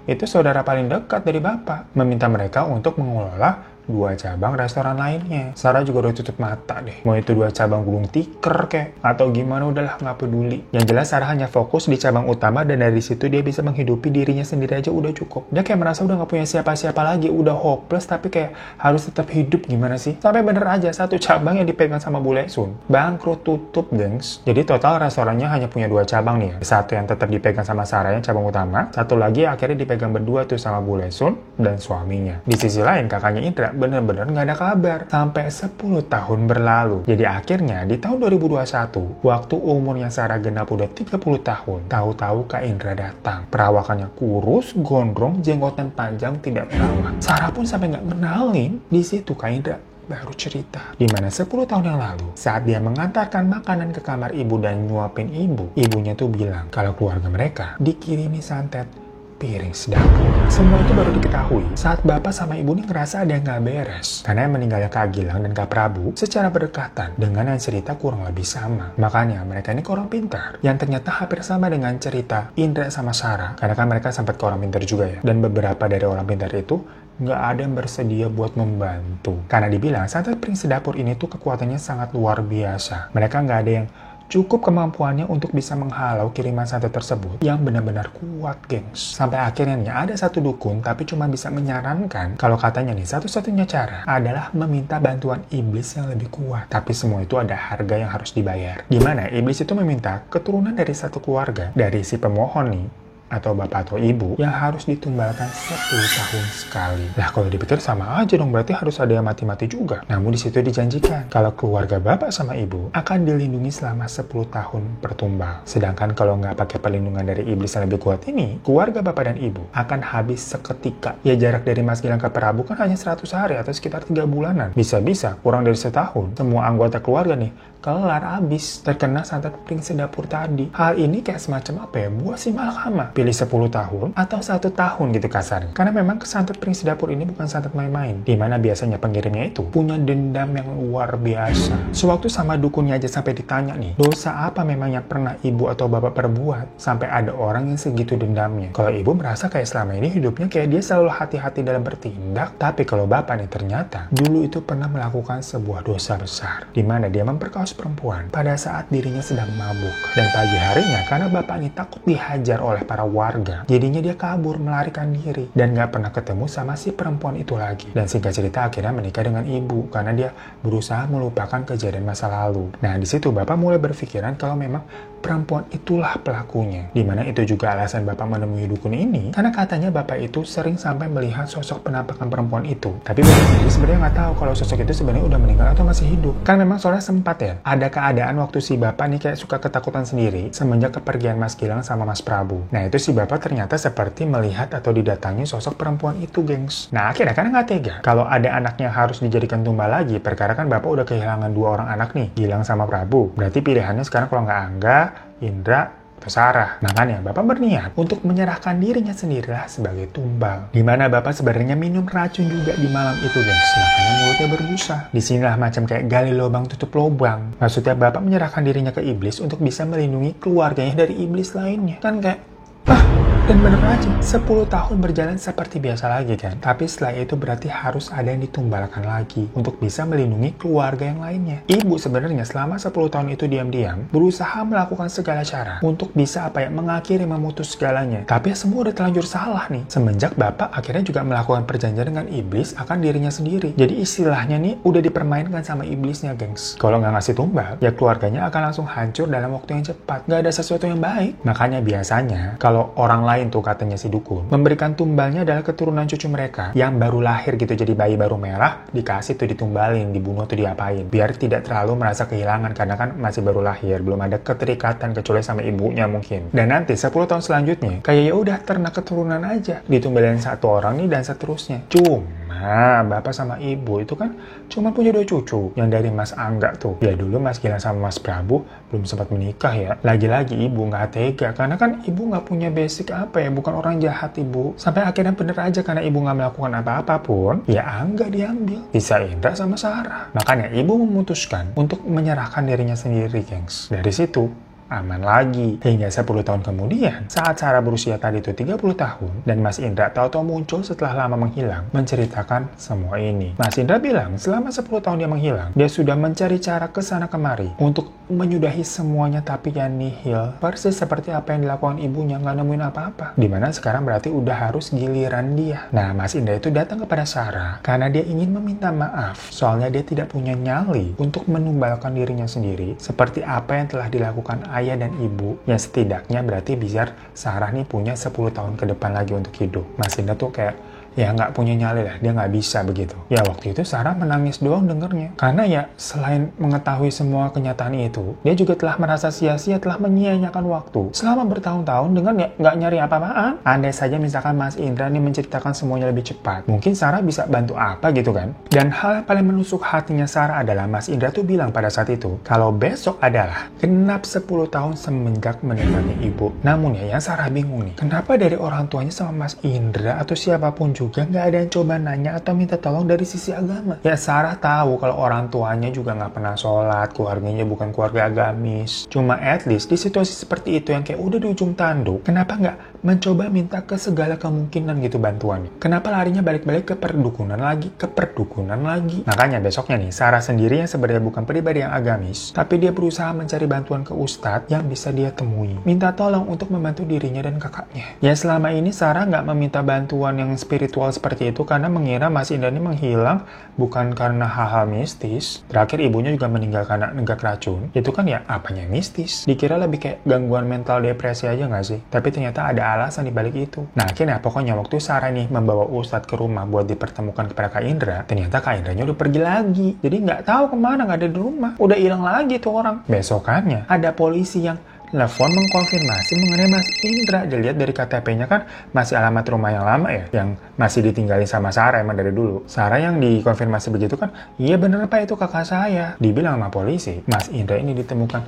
itu saudara paling dekat dari bapak. Meminta mereka untuk mengelola 2 cabang restoran lainnya. Sarah juga udah tutup mata deh. Mau itu 2 cabang gulung tikar kek atau gimana, udahlah nggak peduli. Yang jelas Sarah hanya fokus di cabang utama dan dari situ dia bisa menghidupi dirinya sendiri aja udah cukup. Dia kayak merasa udah nggak punya siapa-siapa lagi, udah hopeless tapi kayak harus tetap hidup gimana sih? Sampai bener aja 1 cabang yang dipegang sama Bule Sun bangkrut tutup, gengs. Jadi total restorannya hanya punya 2 cabang nih ya. 1 yang tetap dipegang sama Sarah yang cabang utama, 1 lagi akhirnya dipegang berdua tuh sama Bule Sun dan suaminya. Di sisi lain kakaknya Indra bener-bener nggak ada kabar sampai 10 tahun berlalu. Jadi akhirnya di tahun 2021, waktu umurnya Sarah genap udah 30 tahun, tahu-tahu Kak Indra datang. Perawakannya kurus, gondrong, jenggotan panjang, tidak perawat. Sarah pun sampai nggak kenalin. Di situ Kak Indra baru cerita di mana 10 tahun yang lalu saat dia mengantarkan makanan ke kamar ibu dan nyuapin ibu, ibunya tuh bilang kalau keluarga mereka dikirimi santet piring sedapur. Semua itu baru diketahui saat bapak sama ibu ini ngerasa ada yang nggak beres. Karena yang meninggalnya Kak Gilang dan Kak Prabu secara berdekatan dengan yang cerita kurang lebih sama. Makanya mereka ini ke orang pintar yang ternyata hampir sama dengan cerita Indra sama Sarah. Karena kan mereka sempat ke orang pintar juga ya. Dan beberapa dari orang pintar itu nggak ada yang bersedia buat membantu. Karena dibilang santet piring sedapur ini tuh kekuatannya sangat luar biasa. Mereka nggak ada yang cukup kemampuannya untuk bisa menghalau kiriman santet tersebut yang benar-benar kuat, gengs. Sampai akhirnya nih ada satu dukun tapi cuma bisa menyarankan kalau katanya nih satu-satunya cara adalah meminta bantuan iblis yang lebih kuat. Tapi semua itu ada harga yang harus dibayar. Dimana iblis itu meminta keturunan dari satu keluarga dari si pemohon nih atau bapak atau ibu yang harus ditumbalkan 10 tahun sekali. Lah kalau dipikir sama aja dong, berarti harus ada yang mati-mati juga. Namun di situ dijanjikan kalau keluarga bapak sama ibu akan dilindungi selama 10 tahun per tumbal. Sedangkan kalau nggak pakai perlindungan dari iblis yang lebih kuat ini, keluarga bapak dan ibu akan habis seketika. Ya jarak dari Mas Gilang ke Prabu kan hanya 100 hari atau sekitar 3 bulanan. Bisa-bisa kurang dari setahun semua anggota keluarga nih kelar abis terkena santet piring sedapur tadi. Hal ini kayak semacam apa ya, buah si malakama. Pilih 10 tahun atau 1 tahun gitu kasarnya. Karena memang santet piring sedapur ini bukan santet main-main. Dimana biasanya pengirimnya itu punya dendam yang luar biasa. Sewaktu sama dukunnya aja sampai ditanya nih, dosa apa memang yang pernah ibu atau bapak perbuat sampai ada orang yang segitu dendamnya. Kalau ibu merasa kayak selama ini hidupnya kayak dia selalu hati-hati dalam bertindak. Tapi kalau bapak nih ternyata dulu itu pernah melakukan sebuah dosa besar. Dimana dia memperkaos perempuan pada saat dirinya sedang mabuk. Dan pagi harinya karena bapak ini takut dihajar oleh para warga, jadinya dia kabur melarikan diri dan gak pernah ketemu sama si perempuan itu lagi. Dan singkat cerita akhirnya menikah dengan ibu karena dia berusaha melupakan kejadian masa lalu. Nah di situ bapak mulai berpikiran kalau memang perempuan itulah pelakunya. Dimana itu juga alasan bapak menemui dukun ini karena katanya bapak itu sering sampai melihat sosok penampakan perempuan itu. Tapi bapak sendiri sebenarnya nggak tahu kalau sosok itu sebenarnya udah meninggal atau masih hidup. Kan memang soalnya sempat ya ada keadaan waktu si bapak nih kayak suka ketakutan sendiri semenjak kepergian Mas Gilang sama Mas Prabu. Nah itu si bapak ternyata seperti melihat atau didatangi sosok perempuan itu, gengs. Nah akhirnya kan nggak tega kalau ada anaknya harus dijadikan tumbal lagi. Perkara kan bapak udah kehilangan 2 orang anak nih, Gilang sama Prabu. Berarti pilihannya sekarang kalau nggak Angga, Indra, atau Sarah. Makanya bapak berniat untuk menyerahkan dirinya sendirilah sebagai tumbal. Dimana bapak sebenarnya minum racun juga di malam itu, gengs. Makanya mulutnya berbusa. Disinilah macam kayak gali lubang tutup lubang. Maksudnya bapak menyerahkan dirinya ke iblis untuk bisa melindungi keluarganya dari iblis lainnya. Kan kayak, Dan bener aja, 10 tahun berjalan seperti biasa lagi kan. Tapi setelah itu berarti harus ada yang ditumbalkan lagi untuk bisa melindungi keluarga yang lainnya. Ibu sebenarnya selama 10 tahun itu diam-diam berusaha melakukan segala cara untuk bisa mengakhiri memutus segalanya. Tapi semua udah terlanjur salah nih. Semenjak bapak akhirnya juga melakukan perjanjian dengan iblis akan dirinya sendiri. Jadi istilahnya nih udah dipermainkan sama iblisnya, gengs. Kalau nggak ngasih tumbal, ya keluarganya akan langsung hancur dalam waktu yang cepat. Nggak ada sesuatu yang baik. Makanya biasanya kalau orang lain tuh katanya si dukun memberikan tumbalnya adalah keturunan cucu mereka yang baru lahir gitu, jadi bayi baru merah dikasih tuh ditumbalin, dibunuh tuh diapain biar tidak terlalu merasa kehilangan karena kan masih baru lahir, belum ada keterikatan kecuali sama ibunya mungkin. Dan nanti 10 tahun selanjutnya kayak ya udah ternak keturunan aja, ditumbalin satu orang nih dan seterusnya. Cuma bapak sama ibu itu kan cuma punya 2 cucu yang dari Mas Angga tuh. Ya dulu Mas Gilang sama Mas Prabu belum sempat menikah ya. Lagi-lagi ibu nggak tega karena kan ibu nggak punya basic bukan orang jahat ibu. Sampai akhirnya bener aja karena ibu nggak melakukan apa-apa pun, ya Angga diambil. Bisa Indra sama Sarah. Makanya ibu memutuskan untuk menyerahkan dirinya sendiri, gengs. Dari situ aman lagi. Hingga 10 tahun kemudian, saat Sarah berusia tadi itu 30 tahun, dan Mas Indra tahu-tahu muncul setelah lama menghilang, menceritakan semua ini. Mas Indra bilang, selama 10 tahun dia menghilang, dia sudah mencari cara ke sana kemari untuk menyudahi semuanya, tapi ya nihil. Persis seperti apa yang dilakukan ibunya, nggak nemuin apa-apa. Dimana sekarang berarti udah harus giliran dia. Nah, Mas Indra itu datang kepada Sarah karena dia ingin meminta maaf. Soalnya dia tidak punya nyali untuk menumbalkan dirinya sendiri, seperti apa yang telah dilakukan ayah dan ibu, yang setidaknya berarti biar Sarah nih punya 10 tahun ke depan lagi untuk hidup. Mas Indra tuh kayak ya nggak punya nyali lah, dia nggak bisa begitu. Ya waktu itu Sarah menangis doang dengernya. Karena ya selain mengetahui semua kenyataan itu, dia juga telah merasa sia-sia, telah menyia-nyiakan waktu selama bertahun-tahun dengan ya nggak nyari apa-apaan. Andai saja misalkan Mas Indra nih menceritakan semuanya lebih cepat, mungkin Sarah bisa bantu apa gitu kan. Dan hal yang paling menusuk hatinya Sarah adalah Mas Indra tuh bilang pada saat itu, kalau besok adalah genap 10 tahun semenjak meninggalnya ibu. Namun ya yang Sarah bingung nih, kenapa dari orang tuanya sama Mas Indra atau siapapun juga nggak ada yang coba nanya atau minta tolong dari sisi agama. Ya Sarah tahu kalau orang tuanya juga nggak pernah sholat, keluarganya bukan keluarga agamis. Cuma at least di situasi seperti itu yang kayak udah di ujung tanduk, kenapa nggak mencoba minta ke segala kemungkinan gitu bantuannya? Kenapa larinya balik-balik ke perdukunan lagi? Makanya besoknya nih, Sarah sendiri yang sebenarnya bukan pribadi yang agamis, tapi dia berusaha mencari bantuan ke ustadz yang bisa dia temui. Minta tolong untuk membantu dirinya dan kakaknya. Ya selama ini Sarah nggak meminta bantuan yang spiritual seperti itu karena mengira Mas Indra ini menghilang bukan karena hal-hal mistis. Terakhir ibunya juga meninggal karena nenggak racun. Itu kan ya apanya mistis. Dikira lebih kayak gangguan mental depresi aja nggak sih? Tapi ternyata ada alasan dibalik itu. Nah akhirnya pokoknya waktu Sarah nih membawa ustadz ke rumah buat dipertemukan kepada Kak Indra, ternyata Kak Indranya udah pergi lagi. Jadi nggak tahu kemana, nggak ada di rumah. Udah hilang lagi tuh orang. Besokannya ada polisi yang telepon mengkonfirmasi mengenai Mas Indra. Dilihat dari KTP-nya kan masih alamat rumah yang lama ya, yang masih ditinggalin sama Sarah emang dari dulu. Sarah yang dikonfirmasi begitu kan, iya bener Pak itu kakak saya. Dibilang sama polisi, Mas Indra ini ditemukan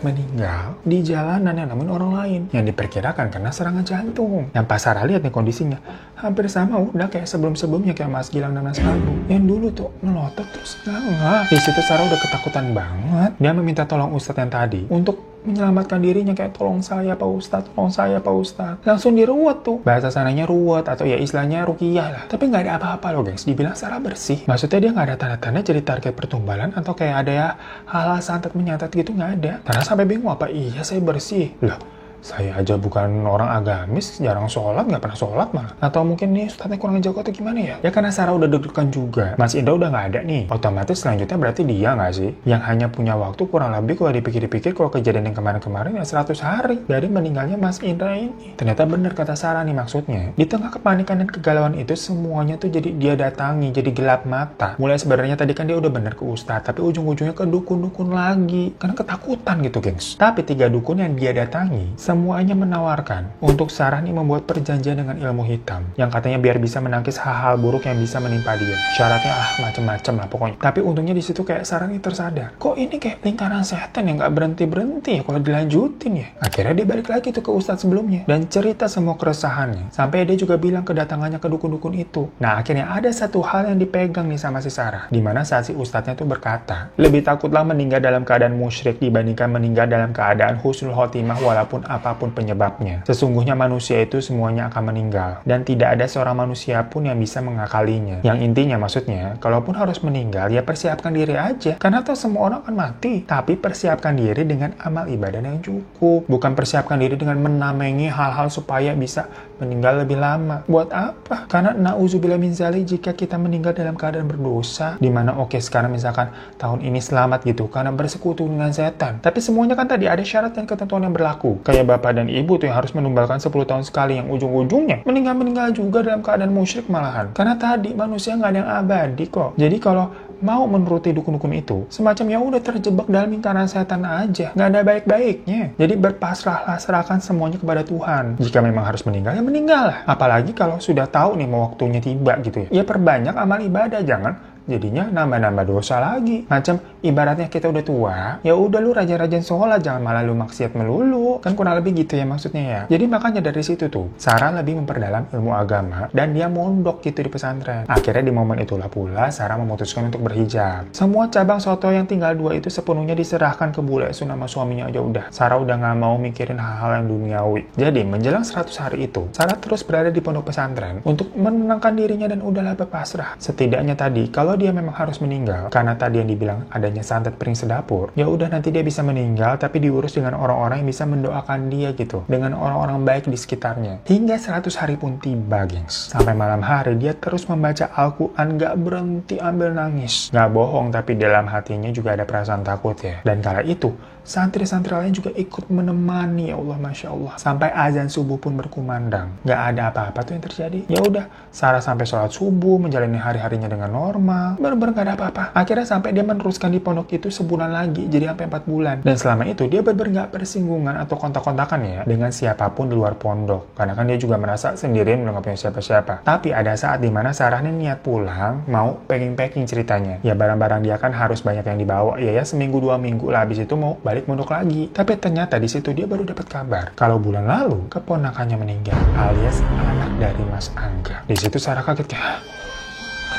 meninggal di jalanan yang namun orang lain, yang diperkirakan karena serangan jantung. Yang pas Sarah lihat nih kondisinya hampir sama udah kayak sebelum-sebelumnya kayak Mas Gilang dan Mas Prabu. Yang dulu tuh melotot terus nggak. Di situ Sarah udah ketakutan banget. Dia meminta tolong ustadz yang tadi untuk menyelamatkan dirinya, kayak tolong saya Pak Ustadz, tolong saya Pak Ustadz. Langsung diruwet tuh. Bahasa sananya ruwet atau ya istilahnya ruqyah lah. Tapi nggak ada apa-apa loh guys. Dibilang Sarah bersih. Maksudnya dia nggak ada tanda-tanda jadi target pertumbalan atau kayak ada ya hal-hal santet menyantet gitu, nggak ada. Karena sampai bingung apa iya saya bersih. Loh, saya aja bukan orang agamis, jarang sholat, nggak pernah sholat malah. Atau mungkin nih ustadznya kurang jago atau gimana ya? Ya karena Sarah udah deg-degan juga. Mas Indra udah nggak ada nih. Otomatis selanjutnya berarti dia nggak sih? Yang hanya punya waktu kurang lebih kalau dipikir-pikir kalau kejadian yang kemarin-kemarin ya 100 hari dari meninggalnya Mas Indra ini. Ternyata bener kata Sarah nih maksudnya. Di tengah kepanikan dan kegalauan itu semuanya tuh jadi dia datangi, jadi gelap mata. Mulai sebenarnya tadi kan dia udah bener ke ustadz, tapi ujung-ujungnya ke dukun-dukun lagi. Karena ketakutan gitu gengs. Tapi 3 dukun yang dia datangi, semuanya menawarkan untuk Sarah nih membuat perjanjian dengan ilmu hitam yang katanya biar bisa menangkis hal-hal buruk yang bisa menimpa dia. Syaratnya macem-macem lah pokoknya. Tapi untungnya di situ kayak Sarah nih tersadar, kok ini kayak lingkaran setan yang nggak berhenti-berhenti ya kalau dilanjutin ya. Akhirnya dia balik lagi tuh ke ustadz sebelumnya dan cerita semua keresahannya. Sampai dia juga bilang kedatangannya ke dukun-dukun itu. Nah akhirnya ada satu hal yang dipegang nih sama si Sarah, dimana saat si ustadznya tuh berkata, lebih takutlah meninggal dalam keadaan musyrik dibandingkan meninggal dalam keadaan husnul khotimah walaupun apa apapun penyebabnya. Sesungguhnya manusia itu semuanya akan meninggal. Dan tidak ada seorang manusia pun yang bisa mengakalinya. Yang intinya maksudnya, kalaupun harus meninggal, ya persiapkan diri aja. Karena tuh semua orang akan mati. Tapi persiapkan diri dengan amal ibadah yang cukup. Bukan persiapkan diri dengan menamengi hal-hal supaya bisa meninggal lebih lama. Buat apa? Karena na'udzubillah min dzalik, jika kita meninggal dalam keadaan berdosa, dimana oke sekarang misalkan tahun ini selamat gitu, karena bersekutu dengan setan. Tapi semuanya kan tadi ada syarat dan ketentuan yang berlaku. Kayak bapak dan ibu tuh yang harus menumbalkan 10 tahun sekali, yang ujung-ujungnya meninggal juga dalam keadaan musyrik malahan. Karena tadi manusia nggak ada yang abadi kok. Jadi kalau mau menuruti dukun-dukun itu, semacam ya udah terjebak dalam lingkaran setan aja. Nggak ada baik-baiknya. Jadi berpasrahlah, serahkan semuanya kepada Tuhan. Jika memang harus meninggal, ya meninggal lah. Apalagi kalau sudah tahu nih mau waktunya tiba gitu ya. Ya perbanyak amal ibadah, jangan jadinya nambah-nambah dosa lagi. Macam ibaratnya kita udah tua, ya udah lu rajin-rajin sholat, jangan malah lu maksiat melulu. Kan kurang lebih gitu ya maksudnya ya. Jadi makanya dari situ tuh, Sarah lebih memperdalam ilmu agama dan dia mondok gitu di pesantren. Akhirnya di momen itulah pula Sarah memutuskan untuk berhijab. Semua cabang soto yang tinggal 2 itu sepenuhnya diserahkan ke Bule Sun sama suaminya aja udah. Sarah udah nggak mau mikirin hal-hal yang duniawi. Jadi menjelang 100 hari itu, Sarah terus berada di pondok pesantren untuk menenangkan dirinya dan udahlah berpasrah. Setidaknya tadi, kalau dia memang harus meninggal, karena tadi yang dibilang adanya santet piring sedapur, ya udah nanti dia bisa meninggal, tapi diurus dengan orang-orang yang bisa mendoakan dia gitu, dengan orang-orang baik di sekitarnya. Hingga 100 hari pun tiba, gengs. Sampai malam hari, dia terus membaca Al-Quran, gak berhenti ambil nangis. Gak bohong, tapi dalam hatinya juga ada perasaan takut ya. Dan kala itu, santri-santri lain juga ikut menemani, ya Allah, Masya Allah. Sampai azan subuh pun berkumandang. Gak ada apa-apa tuh yang terjadi. Ya udah, Sarah sampai sholat subuh, menjalani hari-harinya dengan normal. Bener-bener gak ada apa-apa. Akhirnya sampai dia meneruskan di pondok itu sebulan lagi, jadi sampai 4 bulan. Dan selama itu, dia bener-bener gak bersinggungan atau kontak-kontakan ya, dengan siapapun di luar pondok. Karena kan dia juga merasa sendirian, udah gak punya siapa-siapa. Tapi ada saat dimana Sarah nih niat pulang, mau packing-packing ceritanya. Ya barang-barang dia kan harus banyak yang dibawa. Ya seminggu 2 minggu lah, habis itu mau balik mondok lagi. Tapi ternyata di situ dia baru dapat kabar kalau bulan lalu keponakannya meninggal, alias anak dari Mas Angga. Di situ Sarah kaget kayak,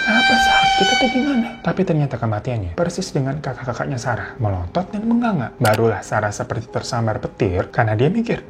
kenapa sakit atau gimana? Tapi ternyata kematiannya persis dengan kakak-kakaknya Sarah, melotot dan menganga. Barulah Sarah seperti tersambar petir karena dia mikir,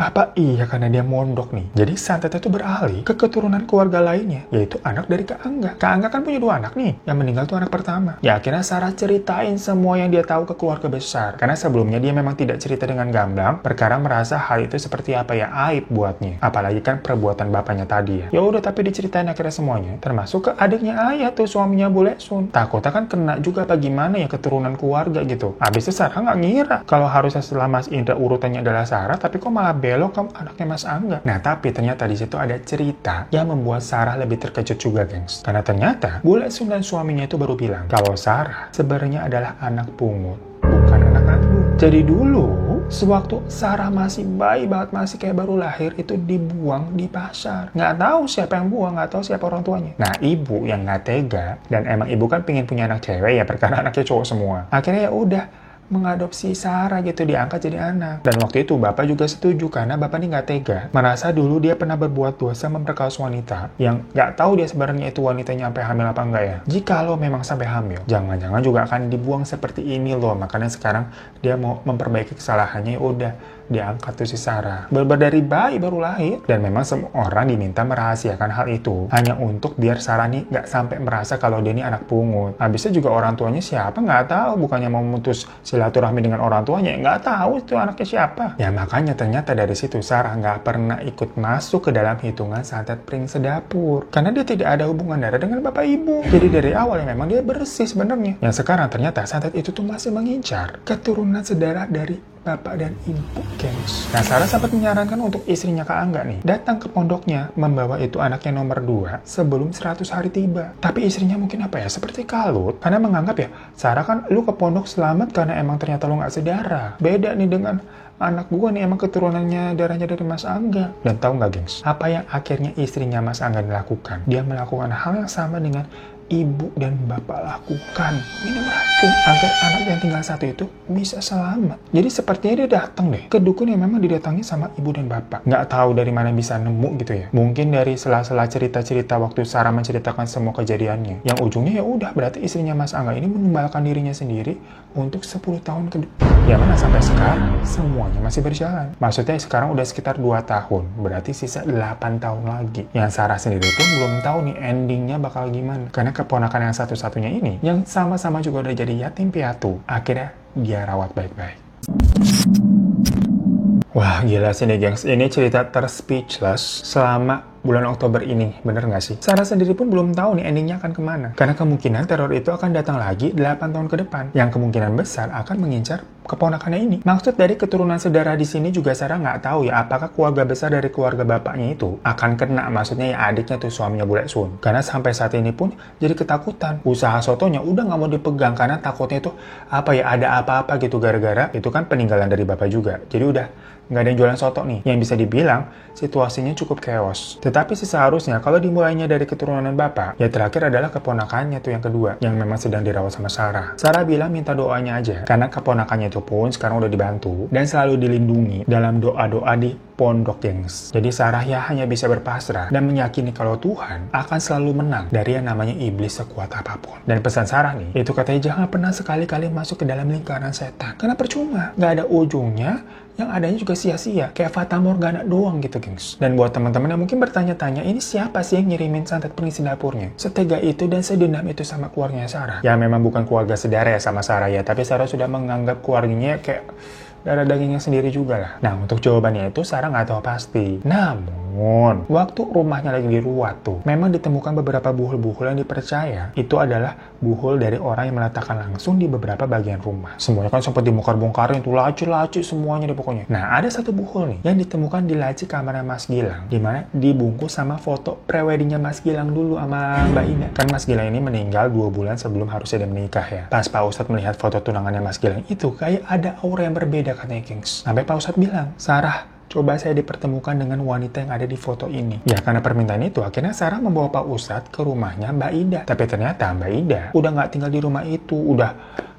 apa iya karena dia mondok nih? Jadi santet itu beralih ke keturunan keluarga lainnya, yaitu anak dari Kak Angga. Kak Angga kan punya 2 anak nih, yang meninggal tuh anak pertama. Ya akhirnya Sarah ceritain semua yang dia tahu ke keluarga besar. Karena sebelumnya dia memang tidak cerita dengan gamblang, perkara merasa hal itu seperti apa ya, aib buatnya. Apalagi kan perbuatan bapaknya tadi ya. Ya udah, tapi diceritain akhirnya semuanya, termasuk ke adiknya Ayah tuh, suaminya Bule Sun. Takutnya kan kena juga apa gimana ya keturunan keluarga gitu. Habis itu Sarah nggak ngira kalau harusnya setelah Mas Indra urutannya adalah Sarah, tapi kok malah belok kamu anaknya Mas Angga. Nah, tapi ternyata di situ ada cerita yang membuat Sarah lebih terkejut juga, gengs. Karena ternyata Bule Sun dan suaminya itu baru bilang kalau Sarah sebenarnya adalah anak pungut, bukan anak kandung. Jadi dulu, sewaktu Sarah masih bayi banget, masih kayak baru lahir, itu dibuang di pasar. Nggak tahu siapa yang buang, nggak tahu siapa orang tuanya. Nah, ibu yang nggak tega, dan emang ibu kan pengen punya anak cewek ya, perkara anaknya cowok semua. Akhirnya ya udah, mengadopsi Sarah gitu, diangkat jadi anak. Dan waktu itu bapak juga setuju karena bapak ini nggak tega. Merasa dulu dia pernah berbuat dosa memperkaos wanita yang nggak tahu dia sebenarnya itu wanitanya sampai hamil apa enggak ya. Jika lo memang sampai hamil, jangan-jangan juga akan dibuang seperti ini loh. Makanya sekarang dia mau memperbaiki kesalahannya, ya udah diangkat tuh si Sarah. Dari bayi baru lahir. Dan memang semua orang diminta merahasiakan hal itu. Hanya untuk biar Sarah nih nggak sampai merasa kalau dia ini anak pungut. Habisnya juga orang tuanya siapa nggak tahu. Bukannya mau memutus silaturahmi dengan orang tuanya, nggak tahu itu anaknya siapa. Ya makanya ternyata dari situ Sarah nggak pernah ikut masuk ke dalam hitungan santet piring sedapur. Karena dia tidak ada hubungan darah dengan bapak ibu. Jadi dari awal ya memang dia bersih sebenarnya. Yang sekarang ternyata santet itu tuh masih mengincar keturunan sedarah dari bapak dan ibu, gengs. Nah, Sarah sempat menyarankan untuk istrinya Kak Angga nih datang ke pondoknya membawa itu anaknya nomor 2 sebelum 100 hari tiba. Tapi istrinya mungkin apa ya, seperti kalut karena menganggap ya, Sarah kan lu ke pondok selamat karena emang ternyata lu nggak sedarah. Beda nih dengan anak gua nih, emang keturunannya darahnya dari Mas Angga. Dan tahu nggak, gengs, apa yang akhirnya istrinya Mas Angga dilakukan? Dia melakukan hal yang sama dengan ibu dan bapak lakukan. Minum racun agar anak yang tinggal satu itu bisa selamat. Jadi sepertinya dia datang deh ke dukun yang memang didatangi sama ibu dan bapak. Nggak tahu dari mana bisa nemu gitu ya. Mungkin dari sela-sela cerita-cerita waktu Sarah menceritakan semua kejadiannya. Yang ujungnya ya udah berarti istrinya Mas Angga ini menumbalkan dirinya sendiri untuk 10 tahun ke depan. Ya mana sampai sekarang semuanya masih berjalan. Maksudnya sekarang udah sekitar 2 tahun. Berarti sisa 8 tahun lagi. Yang Sarah sendiri pun belum tahu nih endingnya bakal gimana. Karena keponakan yang satu-satunya ini, yang sama-sama juga udah jadi yatim piatu, akhirnya dia rawat baik-baik. Wah gila sih nih gengs, ini cerita terspeechless selama bulan Oktober ini, bener nggak sih? Sarah sendiri pun belum tahu nih endingnya akan kemana. Karena kemungkinan teror itu akan datang lagi 8 tahun ke depan, yang kemungkinan besar akan mengincar keponakannya ini. Maksud dari keturunan saudara di sini juga Sarah nggak tahu ya, apakah keluarga besar dari keluarga bapaknya itu akan kena, maksudnya ya adiknya tuh suaminya Bule Sun. Karena sampai saat ini pun jadi ketakutan. Usaha sotonya udah nggak mau dipegang karena takutnya itu apa ya, ada apa-apa gitu gara-gara itu kan peninggalan dari bapak juga. Jadi udah nggak ada yang jualan soto nih, yang bisa dibilang situasinya cukup chaos. Tetapi seharusnya kalau dimulainya dari keturunan bapak, ya terakhir adalah keponakannya tuh yang kedua, yang memang sedang dirawat sama Sarah. Sarah bilang minta doanya aja, karena keponakannya itu pun sekarang udah dibantu, dan selalu dilindungi dalam doa-doa di pondok gengs. Jadi Sarah ya hanya bisa berpasrah dan meyakini kalau Tuhan akan selalu menang dari yang namanya iblis sekuat apapun. Dan pesan Sarah nih, itu katanya jangan pernah sekali-kali masuk ke dalam lingkaran setan. Karena percuma, nggak ada ujungnya, yang adanya juga sia-sia, kayak Fata Morgana doang gitu gengs. Dan buat teman-teman yang mungkin bertanya-tanya, ini siapa sih yang ngirimin santet pengisi dapurnya? Setega itu dan sedendam itu sama keluarganya Sarah. Ya memang bukan keluarga sedara ya sama Sarah ya, tapi Sarah sudah menganggap keluarganya kayak darah dagingnya sendiri juga lah. Nah, untuk jawabannya itu Sarah nggak tahu pasti. Namun, waktu rumahnya lagi diruat tuh, memang ditemukan beberapa buhul-buhul yang dipercaya itu adalah buhul dari orang yang meletakkan langsung di beberapa bagian rumah. Semuanya kan sempat dibongkar-bongkarin tuh, laci-laci semuanya deh pokoknya. Nah, ada satu buhul nih yang ditemukan di laci kamarnya Mas Gilang, dimana dibungkus sama foto preweddingnya Mas Gilang dulu sama Mbak Ina. Kan Mas Gilang ini meninggal 2 bulan sebelum harusnya dia menikah ya. Pas Pak Ustadz melihat foto tunangannya Mas Gilang itu, kayak ada aura yang berbeda katanya gengs. Sampai Pak Ustadz bilang, Sarah, coba saya dipertemukan dengan wanita yang ada di foto ini. Ya karena permintaan itu, akhirnya Sarah membawa Pak Ustadz ke rumahnya Mbak Ida. Tapi ternyata Mbak Ida udah nggak tinggal di rumah itu, udah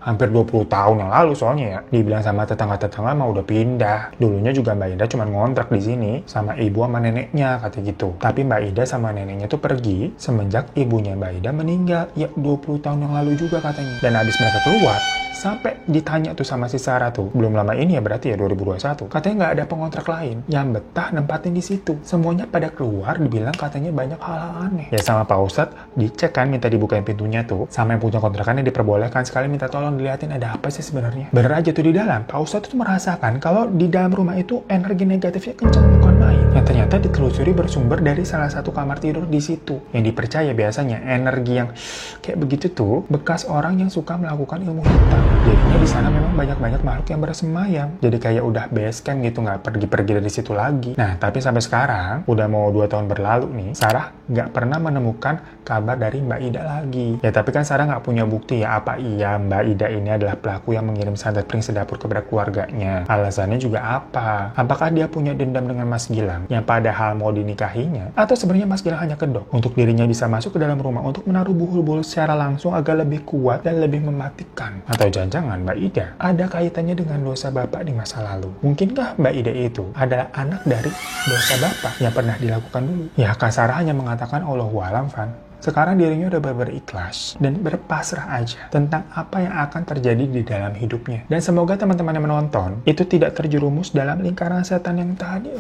hampir 20 tahun yang lalu soalnya ya. Dibilang sama tetangga-tetangga mah udah pindah. Dulunya juga Mbak Ida cuma ngontrak di sini sama ibu sama neneknya kata gitu. Tapi Mbak Ida sama neneknya tuh pergi semenjak ibunya Mbak Ida meninggal. Ya 20 tahun yang lalu juga katanya. Dan habis mereka keluar, sampai ditanya tuh sama si Sarah tuh, belum lama ini ya berarti ya 2021, katanya nggak ada pengontrak lain yang betah nempatin di situ. Semuanya pada keluar, dibilang katanya banyak hal-hal aneh. Ya sama Pak Ustadz dicek kan, minta dibukain pintunya tuh, sama yang punya kontrakannya diperbolehkan sekali minta tolong dilihatin ada apa sih sebenarnya. Bener aja tuh di dalam, Pak Ustadz tuh merasakan kalau di dalam rumah itu energi negatifnya kenceng bukan main. Yang ternyata ditelusuri bersumber dari salah satu kamar tidur di situ. Yang dipercaya biasanya energi yang kayak begitu tuh bekas orang yang suka melakukan ilmu hitam. Jadinya di sana memang banyak-banyak makhluk yang bersemayam. Jadi kayak udah base camp gitu, nggak pergi-pergi dari situ lagi. Nah, tapi sampai sekarang, udah mau 2 tahun berlalu nih, Sarah nggak pernah menemukan kabar dari Mbak Ida lagi. Ya tapi kan Sarah nggak punya bukti ya, apa iya Mbak Ida ini adalah pelaku yang mengirim santet pengisi dapur kepada keluarganya. Alasannya juga apa? Apakah dia punya dendam dengan Mas Gilang yang padahal mau dinikahinya? Atau sebenarnya Mas Gilang hanya kedok untuk dirinya bisa masuk ke dalam rumah untuk menaruh buhul-buhul secara langsung agar lebih kuat dan lebih mematikan? Atau jangan Mbak Ida ada kaitannya dengan dosa bapak di masa lalu? Mungkinkah Mbak Ida itu adalah anak dari dosa bapak yang pernah dilakukan dulu? Ya Kak Sarah hanya mengatakan Allahualam, Van. Sekarang dirinya udah berikhlas dan berpasrah aja tentang apa yang akan terjadi di dalam hidupnya. Dan semoga teman-teman yang menonton itu tidak terjerumus dalam lingkaran setan yang tadi.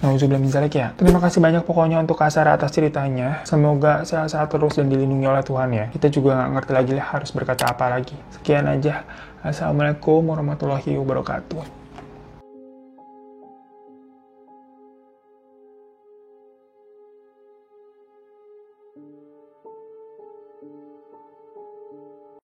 Nauzubillah min dzalik ya. Terima kasih banyak pokoknya untuk Kak Sarah atas ceritanya. Semoga sehat-sehat terus dan dilindungi oleh Tuhan ya. Kita juga nggak ngerti lagi lah harus berkata apa lagi. Sekian aja. Assalamualaikum warahmatullahi wabarakatuh.